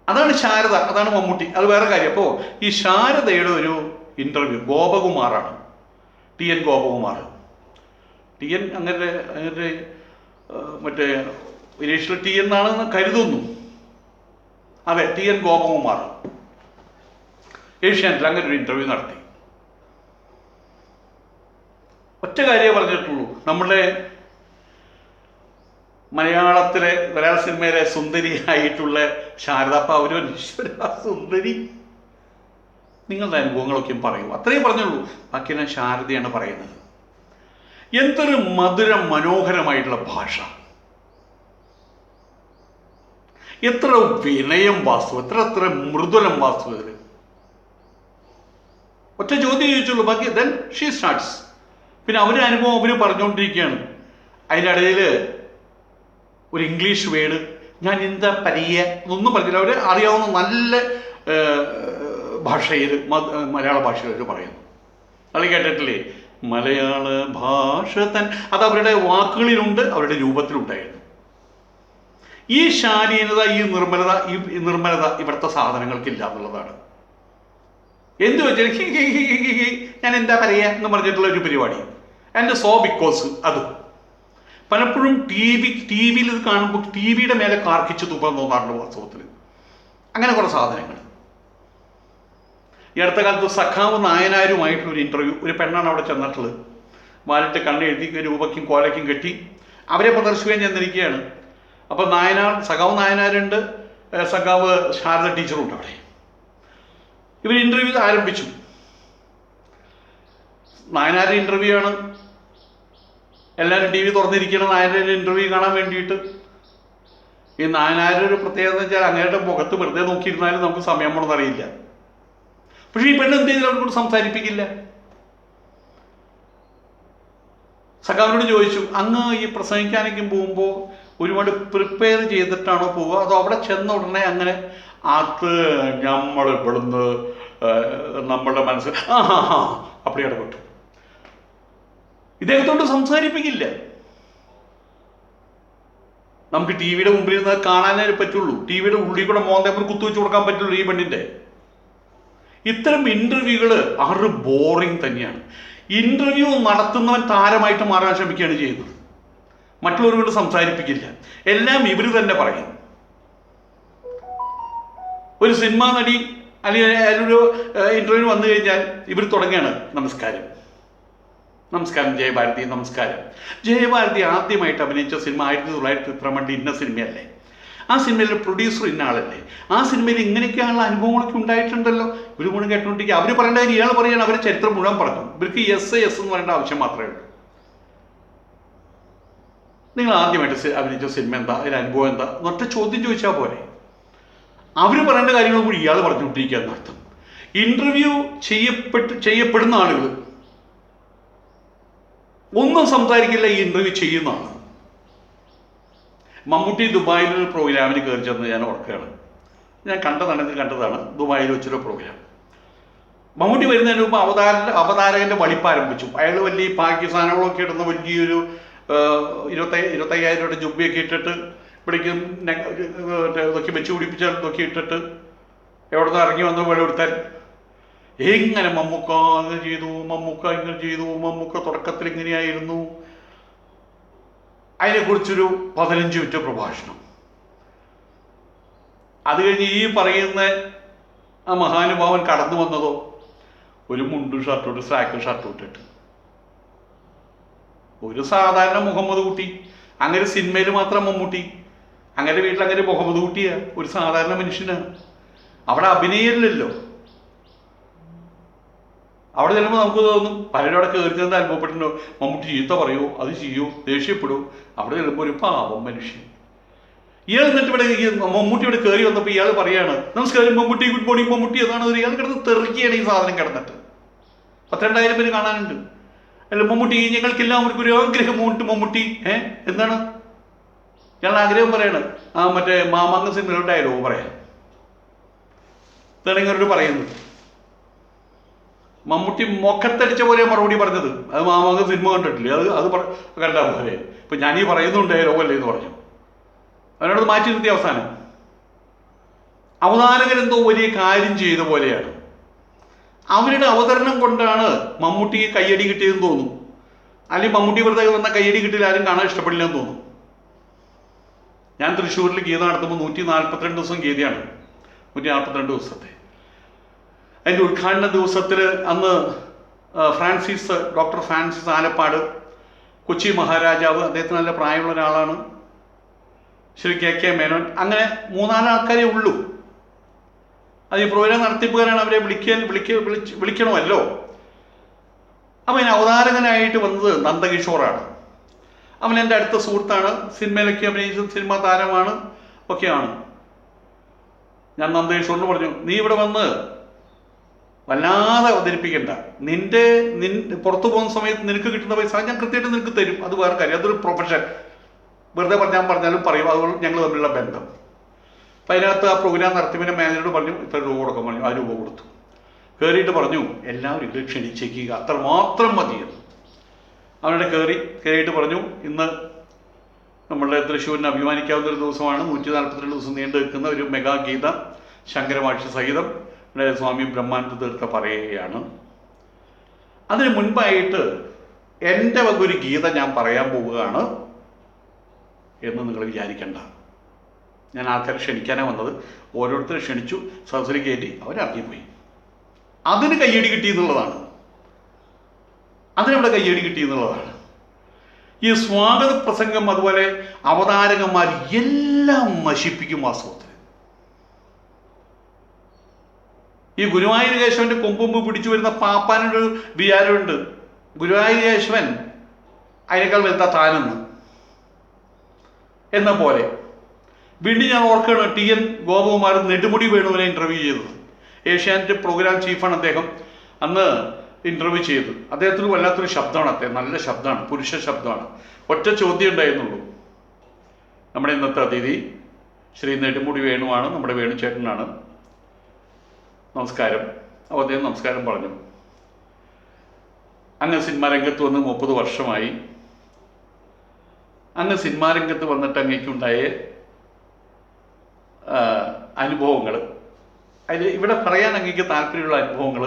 അതാണ് ശാരദ, അതാണ് മമ്മൂട്ടി. അത് വേറെ കാര്യം. അപ്പോൾ ഈ ശാരദയുടെ ഒരു ഇന്റർവ്യൂ ഗോപകുമാറാണ്, TN ഗോപകുമാർ. TN അങ്ങനെ മറ്റേ ഇനീഷ്യൽ TN എന്നാണെന്ന് കരുതുന്നു. അതെ, TN ഗോപകുമാർ ഏഷ്യാനെറ്റിൽ അങ്ങനെ ഒരു ഇന്റർവ്യൂ നടത്തി. ഒറ്റ കാര്യമേ പറഞ്ഞിട്ടുള്ളൂ, നമ്മുടെ മലയാളത്തിലെ മലയാള സിനിമയിലെ സുന്ദരിയായിട്ടുള്ള ശാരദ. അപ്പം അവരൊരു ഈശ്വര സുന്ദരി, നിങ്ങളുടെ അനുഭവങ്ങളൊക്കെയും പറയൂ, അത്രയും പറഞ്ഞുള്ളൂ. ബാക്കി ഞാൻ ശാരദയാണ് പറയുന്നത്. എന്തൊരു മധുര മനോഹരമായിട്ടുള്ള ഭാഷ, എത്ര വിനയം വാസ്തു, എത്ര മൃദുലം വാസ്തു. ഇതിൽ ഒറ്റ ചോദ്യം ചോദിച്ചുള്ളൂ, ബാക്കി ദെൻ ഷീ സ്റ്റാർട്ട്സ്. പിന്നെ അവരുടെ അനുഭവം അവർ പറഞ്ഞുകൊണ്ടിരിക്കുകയാണ്. അതിൻ്റെ ഇടയിൽ ഒരു ഇംഗ്ലീഷ് വേർഡ്, ഞാൻ എന്താ പരിയ എന്നൊന്നും പറഞ്ഞില്ല. അവർ അറിയാവുന്ന നല്ല ഭാഷയിൽ, മലയാള ഭാഷയിൽ അവർ പറയുന്നു. അത് കേട്ടിട്ടില്ലേ? മലയാള ഭാഷ അത് അവരുടെ വാക്കുകളിലുണ്ട്, അവരുടെ രൂപത്തിലുണ്ടായിരുന്നു. ഈ ശാലീനത, ഈ നിർമ്മലത ഇവിടുത്തെ സാധനങ്ങൾക്കില്ല എന്നുള്ളതാണ്. എന്ത് വെച്ചാൽ ഞാൻ എന്താ പറയുക എന്ന് പറഞ്ഞിട്ടുള്ള ഒരു പരിപാടി. ആൻഡ് സോ ബിക്കോസ് അത് പലപ്പോഴും ടി വിയിൽ ഇത് കാണുമ്പോൾ TV-യുടെ മേലെ കാർക്കിച്ച് തുപ്പാൻ തോന്നാറുണ്ട് വാസ്തവത്തിൽ. അങ്ങനെ കുറേ സാധനങ്ങൾ. ഈ അടുത്ത കാലത്ത് സഖാവ് നായനാരുമായിട്ടുള്ളൊരു ഇൻ്റർവ്യൂ, ഒരു പെണ്ണാണ് അവിടെ ചെന്നിട്ടുള്ളത്. വാലിട്ട് കണ്ണെഴുതി രൂപയ്ക്കും കോലയ്ക്കും കെട്ടി അവരെ പ്രദർശിപ്പിക്കാൻ ചെന്നിരിക്കുകയാണ്. അപ്പോൾ സഖാവ് നായനാരുണ്ട്, സഖാവ് ശാരദ ടീച്ചറുണ്ട് അവിടെ. ഇവർ ഇൻ്റർവ്യൂ ആരംഭിച്ചു. നായനാരുടെ ഇൻ്റർവ്യൂ ആണ്. എല്ലാവരും TV തുറന്നിരിക്കണം നായനാരുടെ ഇൻ്റർവ്യൂ കാണാൻ വേണ്ടിയിട്ട്. ഈ നായനാരുടെ ഒരു പ്രത്യേകത എന്ന് വെച്ചാൽ അങ്ങയുടെ മുഖത്ത് വെറുതെ നോക്കിയിരുന്നാലും നമുക്ക് സമയം പോണെന്നറിയില്ല. പക്ഷെ ഈ പെണ്ണ് എന്ത് ചെയ്താലും അവരോട് സംസാരിപ്പിക്കില്ല. സഖാവിനോട് ചോദിച്ചു, അങ്ങ് ഈ പ്രസംഗിക്കാനൊക്കെ പോകുമ്പോൾ ഒരുപാട് പ്രിപ്പയർ ചെയ്തിട്ടാണോ പോവുക, അതോ അവിടെ ചെന്ന ഉടനെ അങ്ങനെ അത് നമ്മൾ ഇവിടുന്ന് നമ്മളുടെ മനസ്സ് അപ്പടി ഇടപെട്ടു? ഇദ്ദേഹത്തോട് സംസാരിപ്പിക്കില്ല. നമുക്ക് TV-യുടെ മുമ്പിൽ നിന്ന് കാണാനേ പറ്റുള്ളൂ. TV-യുടെ ഉള്ളിൽ കൂടെ മോന്തേപ്പർ കുത്തുവെച്ച് കൊടുക്കാൻ പറ്റുള്ളൂ ഈ പെണ്ണിന്റെ. ഇത്തരം ഇന്റർവ്യൂകൾ ആറ് ബോറിങ് തന്നെയാണ്. ഇന്റർവ്യൂ നടത്തുന്നവൻ താരമായിട്ട് മാറാൻ ശ്രമിക്കുകയാണ് ചെയ്യുന്നത്. മറ്റുള്ളവരോട് സംസാരിപ്പിക്കില്ല. എല്ലാം ഇവർ തന്നെ പറയും. ഒരു സിനിമാ നടി അല്ലെങ്കിൽ ഒരു ഇന്റർവ്യൂ വന്നു കഴിഞ്ഞാൽ ഇവർ തുടങ്ങുകയാണ്, നമസ്കാരം നമസ്കാരം ജയഭാരതി, നമസ്കാരം. ജയഭാരതി ആദ്യമായിട്ട് അഭിനയിച്ച സിനിമ 1900 ഇന്ന സിനിമയല്ലേ, ആ സിനിമയിലെ പ്രൊഡ്യൂസർ ഇന്ന ആളല്ലേ, ആ സിനിമയിൽ ഇങ്ങനെയൊക്കെയുള്ള അനുഭവങ്ങളൊക്കെ ഉണ്ടായിട്ടുണ്ടല്ലോ. ഇവർ മുഴുവൻ കേട്ടുകൊണ്ടിരിക്കുക. അവർ പറയേണ്ട കാര്യം ഇയാൾ പറയുകയാണ്, അവർ ചരിത്രം മുഴുവൻ പറഞ്ഞു. ഇവർക്ക് യെസ് എന്ന് പറയേണ്ട ആവശ്യം മാത്രമേ ഉള്ളൂ. നിങ്ങൾ ആദ്യമായിട്ട് അഭിനയിച്ച സിനിമ എന്താ, അതിൻ്റെ അനുഭവം എന്താ എന്നൊറ്റ ചോദ്യം ചോദിച്ചാൽ പോരെ. അവർ പറയേണ്ട കാര്യങ്ങൾ കൂടി ഇയാൾ പറഞ്ഞുകൊണ്ടിരിക്കുക എന്നർത്ഥം. ഇൻ്റർവ്യൂ ചെയ്യപ്പെടുന്ന ആളുകൾ ഒന്നും സംസാരിക്കില്ല, ഈ ഇൻ്റർവ്യൂ ചെയ്യുന്ന ആൾ. മമ്മൂട്ടി ദുബായിലൊരു പ്രോഗ്രാമിന് കയറി ചെന്ന് ഞാൻ ഓർക്കുകയാണ്. ഞാൻ കണ്ടതാണ് ദുബായിൽ വെച്ചൊരു പ്രോഗ്രാം. മമ്മൂട്ടി വരുന്നതിന് മുമ്പ് അവതാരകൻ്റെ വളിപ്പ് ആരംഭിച്ചു. അയാൾ വലിയ പാകിസ്ഥാനുകളൊക്കെ ഇടുന്ന വലിയൊരു 25,000 രൂപയുടെ ജുബ്ബയൊക്കെ ഇട്ടിട്ട് ഇവിടേക്കും ഇതൊക്കെ വെച്ച് പിടിപ്പിച്ച ഇതൊക്കെ ഇട്ടിട്ട് എവിടെ നിന്ന് ഇറങ്ങി വന്ന പോലെ എടുത്താൽ എങ്ങനെ മമ്മൂക്ക അങ്ങനെ ചെയ്തു, മമ്മൂക്ക ഇങ്ങനെ ചെയ്തു, മമ്മൂക്ക തുടക്കത്തിൽ ഇങ്ങനെയായിരുന്നു, അതിനെക്കുറിച്ചൊരു 15 മിനിറ്റ് പ്രഭാഷണം. അത് കഴിഞ്ഞ് ഈ പറയുന്ന ആ മഹാനുഭാവൻ കടന്നു വന്നതോ ഒരു മുണ്ടും ഷർട്ടോട്ട് സ്ട്രാക്കും ഷർട്ടും ഇട്ടിട്ട്, ഒരു സാധാരണ മുഹമ്മദ് കുട്ടി. അങ്ങനെ സിനിമയിൽ മാത്രം മമ്മൂട്ടി, അങ്ങനെ വീട്ടിൽ അങ്ങനെ മുഹമ്മദ് കുട്ടിയാ, ഒരു സാധാരണ മനുഷ്യനാണ്. അവിടെ അഭിനയമില്ലല്ലോ. അവിടെ ചെല്ലുമ്പോൾ നമുക്ക് തോന്നും, പലരും അവിടെ കയറി ചെന്ന് അനുഭവപ്പെട്ടിട്ടുണ്ടോ, മമ്മൂട്ടി ചീത്ത പറയുമോ, അത് ചെയ്യൂ, ദേഷ്യപ്പെടുമോ. അവിടെ ചെല്ലുമ്പോൾ ഒരു പാവം മനുഷ്യൻ. ഇയാൾ എന്നിട്ട് ഇവിടെ മമ്മൂട്ടി ഇവിടെ കയറി വന്നപ്പോൾ ഇയാൾ പറയാണ്, നമസ്കാരം മമ്മൂട്ടി, ഗുഡ് മോർണിംഗ് മമ്മൂട്ടി, അതാണ്. ഇയാൾ കിടന്ന് തെറിക്കുകയാണ് ഈ സാധനം കിടന്നിട്ട്. 12,000 പേര് കാണാനുണ്ട്. അല്ല മമ്മൂട്ടി, ഞങ്ങൾക്കെല്ലാവർക്കും ഒരു ആഗ്രഹമുണ്ട് മമ്മൂട്ടി. എന്താണ് ഞങ്ങൾ ആഗ്രഹം പറയാണ്? മറ്റേ മാമാങ്ക സിനിമയിലോട്ട് ഡയലോഗ് പറയാം. ഇതാണ് ഇങ്ങോട്ട് പറയുന്നത്. മമ്മൂട്ടി മുഖത്തടിച്ച പോലെ മറുപടി പറഞ്ഞത്. അത് മാമാങ്ക സിനിമ കണ്ടിട്ടില്ലേ, അത് കണ്ടാൽ പോലെ. ഇപ്പം ഞാനീ പറയുന്നുണ്ട് ഡയലോഗല്ലേ എന്ന് പറഞ്ഞു. അവനോട് മാറ്റി നിർത്തി. അവസാനം അവതാരകരെന്തോ വലിയ കാര്യം ചെയ്ത പോലെയാണ്. അവരുടെ അവതരണം കൊണ്ടാണ് മമ്മൂട്ടിക്ക് കയ്യടി കിട്ടിയതെന്ന് തോന്നുന്നു. അല്ലെങ്കിൽ മമ്മൂട്ടി വെറുതെ വന്ന കയ്യടി കിട്ടിയാൽ ആരും കാണാൻ ഇഷ്ടപ്പെടില്ലെന്ന് തോന്നുന്നു. ഞാൻ തൃശ്ശൂരിൽ ഗീത നടത്തുമ്പോൾ 142 ദിവസം ഗീതയാണ്, 142 ദിവസത്തെ. അതിൻ്റെ ഉദ്ഘാടന ദിവസത്തിൽ അന്ന് ഡോക്ടർ ഫ്രാൻസിസ് ആലപ്പാട്, കൊച്ചി മഹാരാജാവ്, അദ്ദേഹത്തിന് നല്ല പ്രായമുള്ള ഒരാളാണ്, ശ്രീ കെ മേനോൻ, അങ്ങനെ 3-4 ആൾക്കാരേ ഉള്ളൂ. അത് ഈ പ്രോഗ്രാം നടത്തിപ്പുകാരാണ്, അവരെ വിളിക്കണമല്ലോ. അപ്പം അതിന് അവതാരകനായിട്ട് വന്നത് നന്ദകിഷോറാണ്. അവൻ എൻ്റെ അടുത്ത സുഹൃത്താണ്, സിനിമയിലൊക്കെ അഭിനയിച്ച സിനിമാ താരമാണ്, ഒക്കെയാണ്. ഞാൻ നന്ദകിഷോറിന് പറഞ്ഞു, നീ ഇവിടെ വന്ന് വല്ലാതെ അവതരിപ്പിക്കണ്ട. നിന്റെ പുറത്തു പോകുന്ന സമയത്ത് നിനക്ക് കിട്ടുന്ന പൈസ ഞാൻ കൃത്യമായിട്ട് നിനക്ക് തരും. അത് വേറെ കാര്യം, അതൊരു പ്രൊഫഷൻ. വെറുതെ പറഞ്ഞാലും പറയും, അതുകൊണ്ട് ഞങ്ങൾ തമ്മിലുള്ള ബന്ധം. അപ്പം അതിനകത്ത് ആ പ്രോഗ്രാം നടത്തിയതിൻ്റെ മാനേജറോട് പറഞ്ഞു, ഇത്ര രൂപ കൊടുക്കാൻ പറഞ്ഞു. 1 രൂപ കൊടുത്തു. കയറിയിട്ട് പറഞ്ഞു, എല്ലാവരും ഇത് ക്ഷണിച്ചേക്കുക, അത്രമാത്രം മതിയെന്ന്. അവരുടെ കയറിയിട്ട് പറഞ്ഞു, ഇന്ന് നമ്മളുടെ തൃശ്ശൂരിന് അഭിമാനിക്കാവുന്ന ഒരു ദിവസമാണ്. 142 ദിവസം നീണ്ടു നിൽക്കുന്ന ഒരു മെഗാ ഗീത ശങ്കരമാഷി സഹിതം സ്വാമി ബ്രഹ്മാനന്ദ തീർത്ഥ പറയുകയാണ്. അതിന് മുൻപായിട്ട് എൻ്റെ വകൊരു ഗീത ഞാൻ പറയാൻ പോവുകയാണ് എന്ന് നിങ്ങൾ വിചാരിക്കേണ്ട. ഞാൻ ആൾക്കാരെ ക്ഷണിക്കാനാണ് വന്നത്. ഓരോരുത്തരെ ക്ഷണിച്ചു, സദസ്സിൽ കയറ്റി, അവരറിഞ്ഞുപോയി. അതിന് കയ്യടി കിട്ടിയെന്നുള്ളതാണ്. അതിനവിടെ കയ്യടി കിട്ടിയെന്നുള്ളതാണ്. ഈ സ്വാഗത പ്രസംഗം അതുപോലെ അവതാരകന്മാർ എല്ലാം നശിപ്പിക്കും വാസ്തവത്തിൽ. ഈ ഗുരുവായൂർ കേശവന്റെ കൊമ്പുമ്പ് പിടിച്ചു വരുന്ന പാപ്പാനൊരു വിചാരമുണ്ട്, ഗുരുവായൂർ കേശവൻ അതിനേക്കാൾ വലുതാ താനെന്ന് എന്ന പോലെ. വീണ്ടും ഞാൻ ഓർക്കുകയാണ്, TN ഗോപകുമാരൻ നെടുമുടി വേണുവിനെ ഇൻ്റർവ്യൂ ചെയ്തത്. ഏഷ്യാനെറ്റ് പ്രോഗ്രാം ചീഫാണ് അദ്ദേഹം. അന്ന് ഇൻ്റർവ്യൂ ചെയ്തു. അദ്ദേഹത്തിന് വല്ലാത്തൊരു ശബ്ദമാണ്, അദ്ദേഹം നല്ല ശബ്ദമാണ്, പുരുഷ ശബ്ദമാണ്. ഒറ്റ ചോദ്യം ഉണ്ടായിരുന്നുള്ളൂ. നമ്മുടെ ഇന്നത്തെ അതിഥി ശ്രീ നെടുമുടി വേണുവാണ്, നമ്മുടെ വേണുചേട്ടനാണ്. നമസ്കാരം. അപ്പോൾ അദ്ദേഹം നമസ്കാരം പറഞ്ഞു. അങ്ങ് സിനിമാ രംഗത്ത് വന്ന് 30 വർഷമായി. അങ്ങ് സിനിമാ രംഗത്ത് വന്നിട്ട് അങ്ങേക്കുണ്ടായ അനുഭവങ്ങൾ, അതിൽ ഇവിടെ പറയാൻ അങ്ങേക്ക് താല്പര്യമുള്ള അനുഭവങ്ങൾ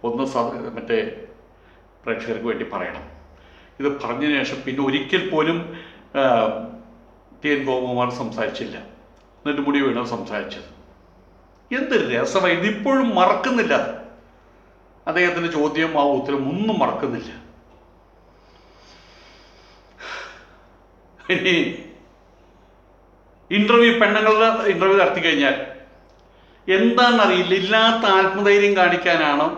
ഒന്ന് മറ്റേ പ്രേക്ഷകർക്ക് വേണ്ടി പറയണം. ഇത് പറഞ്ഞതിന് ശേഷം പിന്നെ ഒരിക്കൽ പോലും TN ഗോപകുമാർ സംസാരിച്ചില്ല, നെടുമുടി വേണു സംസാരിച്ചത്. എന്ത് രസമായി! ഇതിപ്പോഴും മറക്കുന്നില്ല. അദ്ദേഹത്തിൻ്റെ ചോദ്യം ആ ഉത്തരം ഒന്നും മറക്കുന്നില്ല. ഇനി പെണ്ണുങ്ങളുടെ ഇൻ്റർവ്യൂ നടത്തി കഴിഞ്ഞാൽ എന്താണെന്നറിയില്ല. ഇല്ലാത്ത ആത്മധൈര്യം കാണിക്കാനാണോ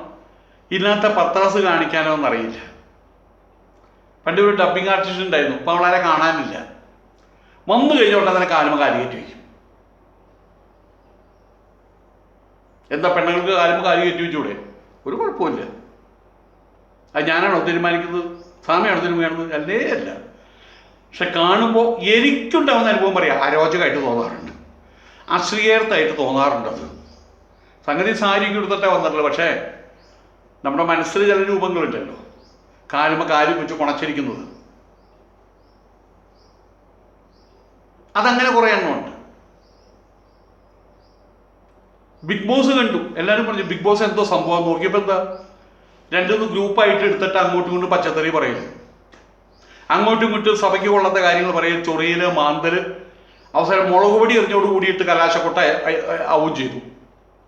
ഇല്ലാത്ത പത്രാസ് കാണിക്കാനോ എന്നറിയില്ല. പണ്ട് ഒരു ഡബ്ബിംഗ് ആർട്ടിസ്റ്റ് ഉണ്ടായിരുന്നു, ഇപ്പോൾ അവളാരെ കാണാനില്ല. വന്നു കഴിഞ്ഞ ഉടനെ തന്നെ കാലുമ കാലുകയറ്റി വയ്ക്കും. എന്താ പെണ്ണുങ്ങൾക്ക് കാലുമ കാലുകയറ്റി വെച്ചൂടെ? ഒരു കുഴപ്പമില്ല. അത് ഞാനാണോ തീരുമാനിക്കുന്നത്? സ്വാമിയാണോ തീരുമാനിക്കുന്നത്? അല്ലേ അല്ല. പക്ഷെ കാണുമ്പോൾ എനിക്കുണ്ടാവുന്ന അനുഭവം പറയാം, അരോചകമായിട്ട് തോന്നാറുണ്ട്, അശ്ലീലത്തായിട്ട് തോന്നാറുണ്ട്. അത് സംഗതി സാരിക്ക് എടുത്തിട്ടേ വന്നിട്ടുള്ളൂ. പക്ഷേ നമ്മുടെ മനസ്സിൽ ചില രൂപങ്ങളുണ്ടല്ലോ, കാലുമ കാലും വെച്ച് കുണച്ചിരിക്കുന്നത്. അതങ്ങനെ കുറേ എണ്ണമുണ്ട്. ബിഗ് ബോസ് കണ്ടു, എല്ലാവരും പറഞ്ഞു ബിഗ് ബോസ് എന്തോ സംഭവം. നോക്കിയപ്പോൾ എന്താ, രണ്ടൊന്ന് ഗ്രൂപ്പായിട്ട് എടുത്തിട്ട് അങ്ങോട്ടും ഇങ്ങോട്ടും പച്ചത്തറി പറയല്, അങ്ങോട്ടും ഇങ്ങോട്ടും സഭയ്ക്ക് കൊള്ളാത്ത കാര്യങ്ങൾ പറയൽ, ചൊറിയല്, മാന്തല്, അവസാനം മുളക് പൊടി എറിഞ്ഞോട് കൂടിയിട്ട് കലാശക്കൊട്ട ആവുകയും ചെയ്തു.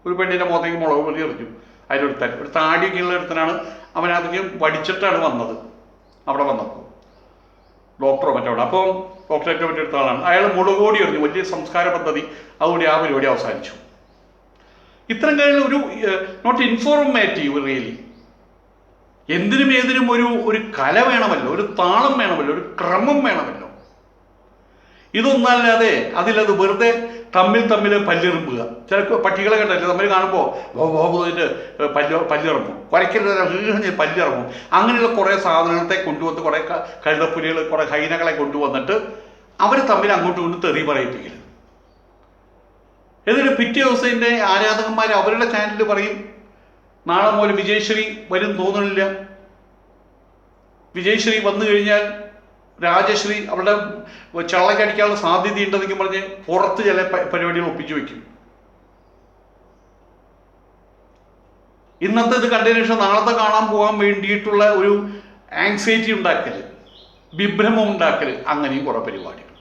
ഒരു പെണ്ണിൻ്റെ മുഖത്തേക്ക് മുളക് പൊടി എറിഞ്ഞു. അതിലൊരുത്തൻ, ഒരു താടിയൊക്കെ ഉള്ള ഒരുത്തനാണ്, അവനതൊക്കെ വടിച്ചിട്ടാണ് വന്നത്. അവിടെ വന്നപ്പോൾ ഡോക്ടറോ മറ്റവിടെ, അപ്പോൾ ഡോക്ടറേറ്റ് പറ്റിയെടുത്ത ആളാണ് അയാൾ. മുളക് പൊടി എറിഞ്ഞു, വലിയ സംസ്കാര പദ്ധതി. അതുകൂടി ആ പരിപാടി അവസാനിച്ചു. ഇത്തരം കാര്യങ്ങൾ ഒരു നോട്ട് ഇൻഫോർമേറ്റീവ് റിയലി. എന്തിനും ഏതിനും ഒരു കല വേണമല്ലോ, ഒരു താളം വേണമല്ലോ, ഒരു ക്രമം വേണമല്ലോ. ഇതൊന്നല്ലാതെ അതിലത് വെറുതെ തമ്മിൽ പല്ലിറുമ്പുക. ചില പട്ടികളെ കണ്ടല്ലേ തമ്മിൽ കാണുമ്പോൾ പല്ലിറങ്ങും, കുരയ്ക്കൽ പല്ലിറങ്ങും. അങ്ങനെയുള്ള കുറേ സാധനങ്ങളെ കൊണ്ടുവന്ന്, കുറേ കഴുതപ്പുലികൾ, കുറേ ഹൈനകളെ കൊണ്ടുവന്നിട്ട് അവർ തമ്മിൽ അങ്ങോട്ടും ഇങ്ങോട്ടും തെറി പറയിപ്പിക്കൽ. എന്നിട്ട് പിറ്റേ ദിവസത്തിൻ്റെ ആരാധകന്മാർ അവരുടെ ചാനലിൽ പറയും, നാളെ മുതൽ വിജയശ്രീ വരും തോന്നുന്നില്ല, വിജയശ്രീ വന്നു കഴിഞ്ഞാൽ രാജശ്രീ അവളുടെ ചള്ളക്കടിക്കാനുള്ള സാധ്യതയുണ്ടെന്നൊക്കെ പറഞ്ഞ് പുറത്ത് ചില പരിപാടികൾ ഒപ്പിച്ചു വയ്ക്കും. ഇന്നത്തെ ഇത് കണ്ടതിന് ശേഷം നാളത്തെ കാണാൻ പോകാൻ വേണ്ടിയിട്ടുള്ള ഒരു ആങ്സൈറ്റി ഉണ്ടാക്കൽ, വിഭ്രമം ഉണ്ടാക്കൽ, അങ്ങനെയും കുറേ പരിപാടികൾ.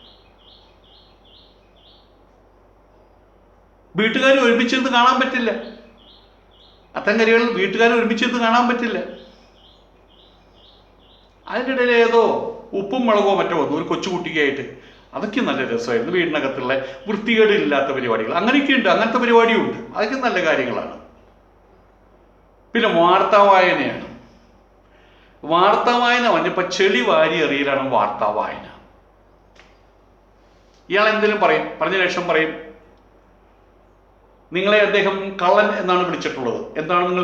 വീട്ടുകാർ ഒരുമിച്ചിരുന്ന് കാണാൻ പറ്റില്ല. അത്തരം കാര്യങ്ങളിൽ വീട്ടുകാർ ഒരുമിച്ചിരുന്ന് കാണാൻ പറ്റില്ല. അതിൻ്റെ ഇടയിൽ ഏതോ ഉപ്പും മുളകോ മറ്റോ വന്നു ഒരു കൊച്ചുകുട്ടിക്കായിട്ട്. അതൊക്കെ നല്ല രസമായിരുന്നു. വീടിനകത്തുള്ള വൃത്തികേടില്ലാത്ത പരിപാടികൾ അങ്ങനെയൊക്കെ ഉണ്ട്, അങ്ങനത്തെ പരിപാടിയും ഉണ്ട്. അതൊക്കെ നല്ല കാര്യങ്ങളാണ്. പിന്നെ വാർത്താ വായനയാണ്. വാർത്താ വായന പറഞ്ഞപ്പോൾ ചെളി വാരി എറിയലാണ് വാർത്താ വായന. ഇയാൾ എന്തെങ്കിലും പറയും, പറഞ്ഞ ശേഷം പറയും, നിങ്ങളെ അദ്ദേഹം കള്ളൻ എന്നാണ് വിളിച്ചിട്ടുള്ളത്, എന്താണ് നിങ്ങൾ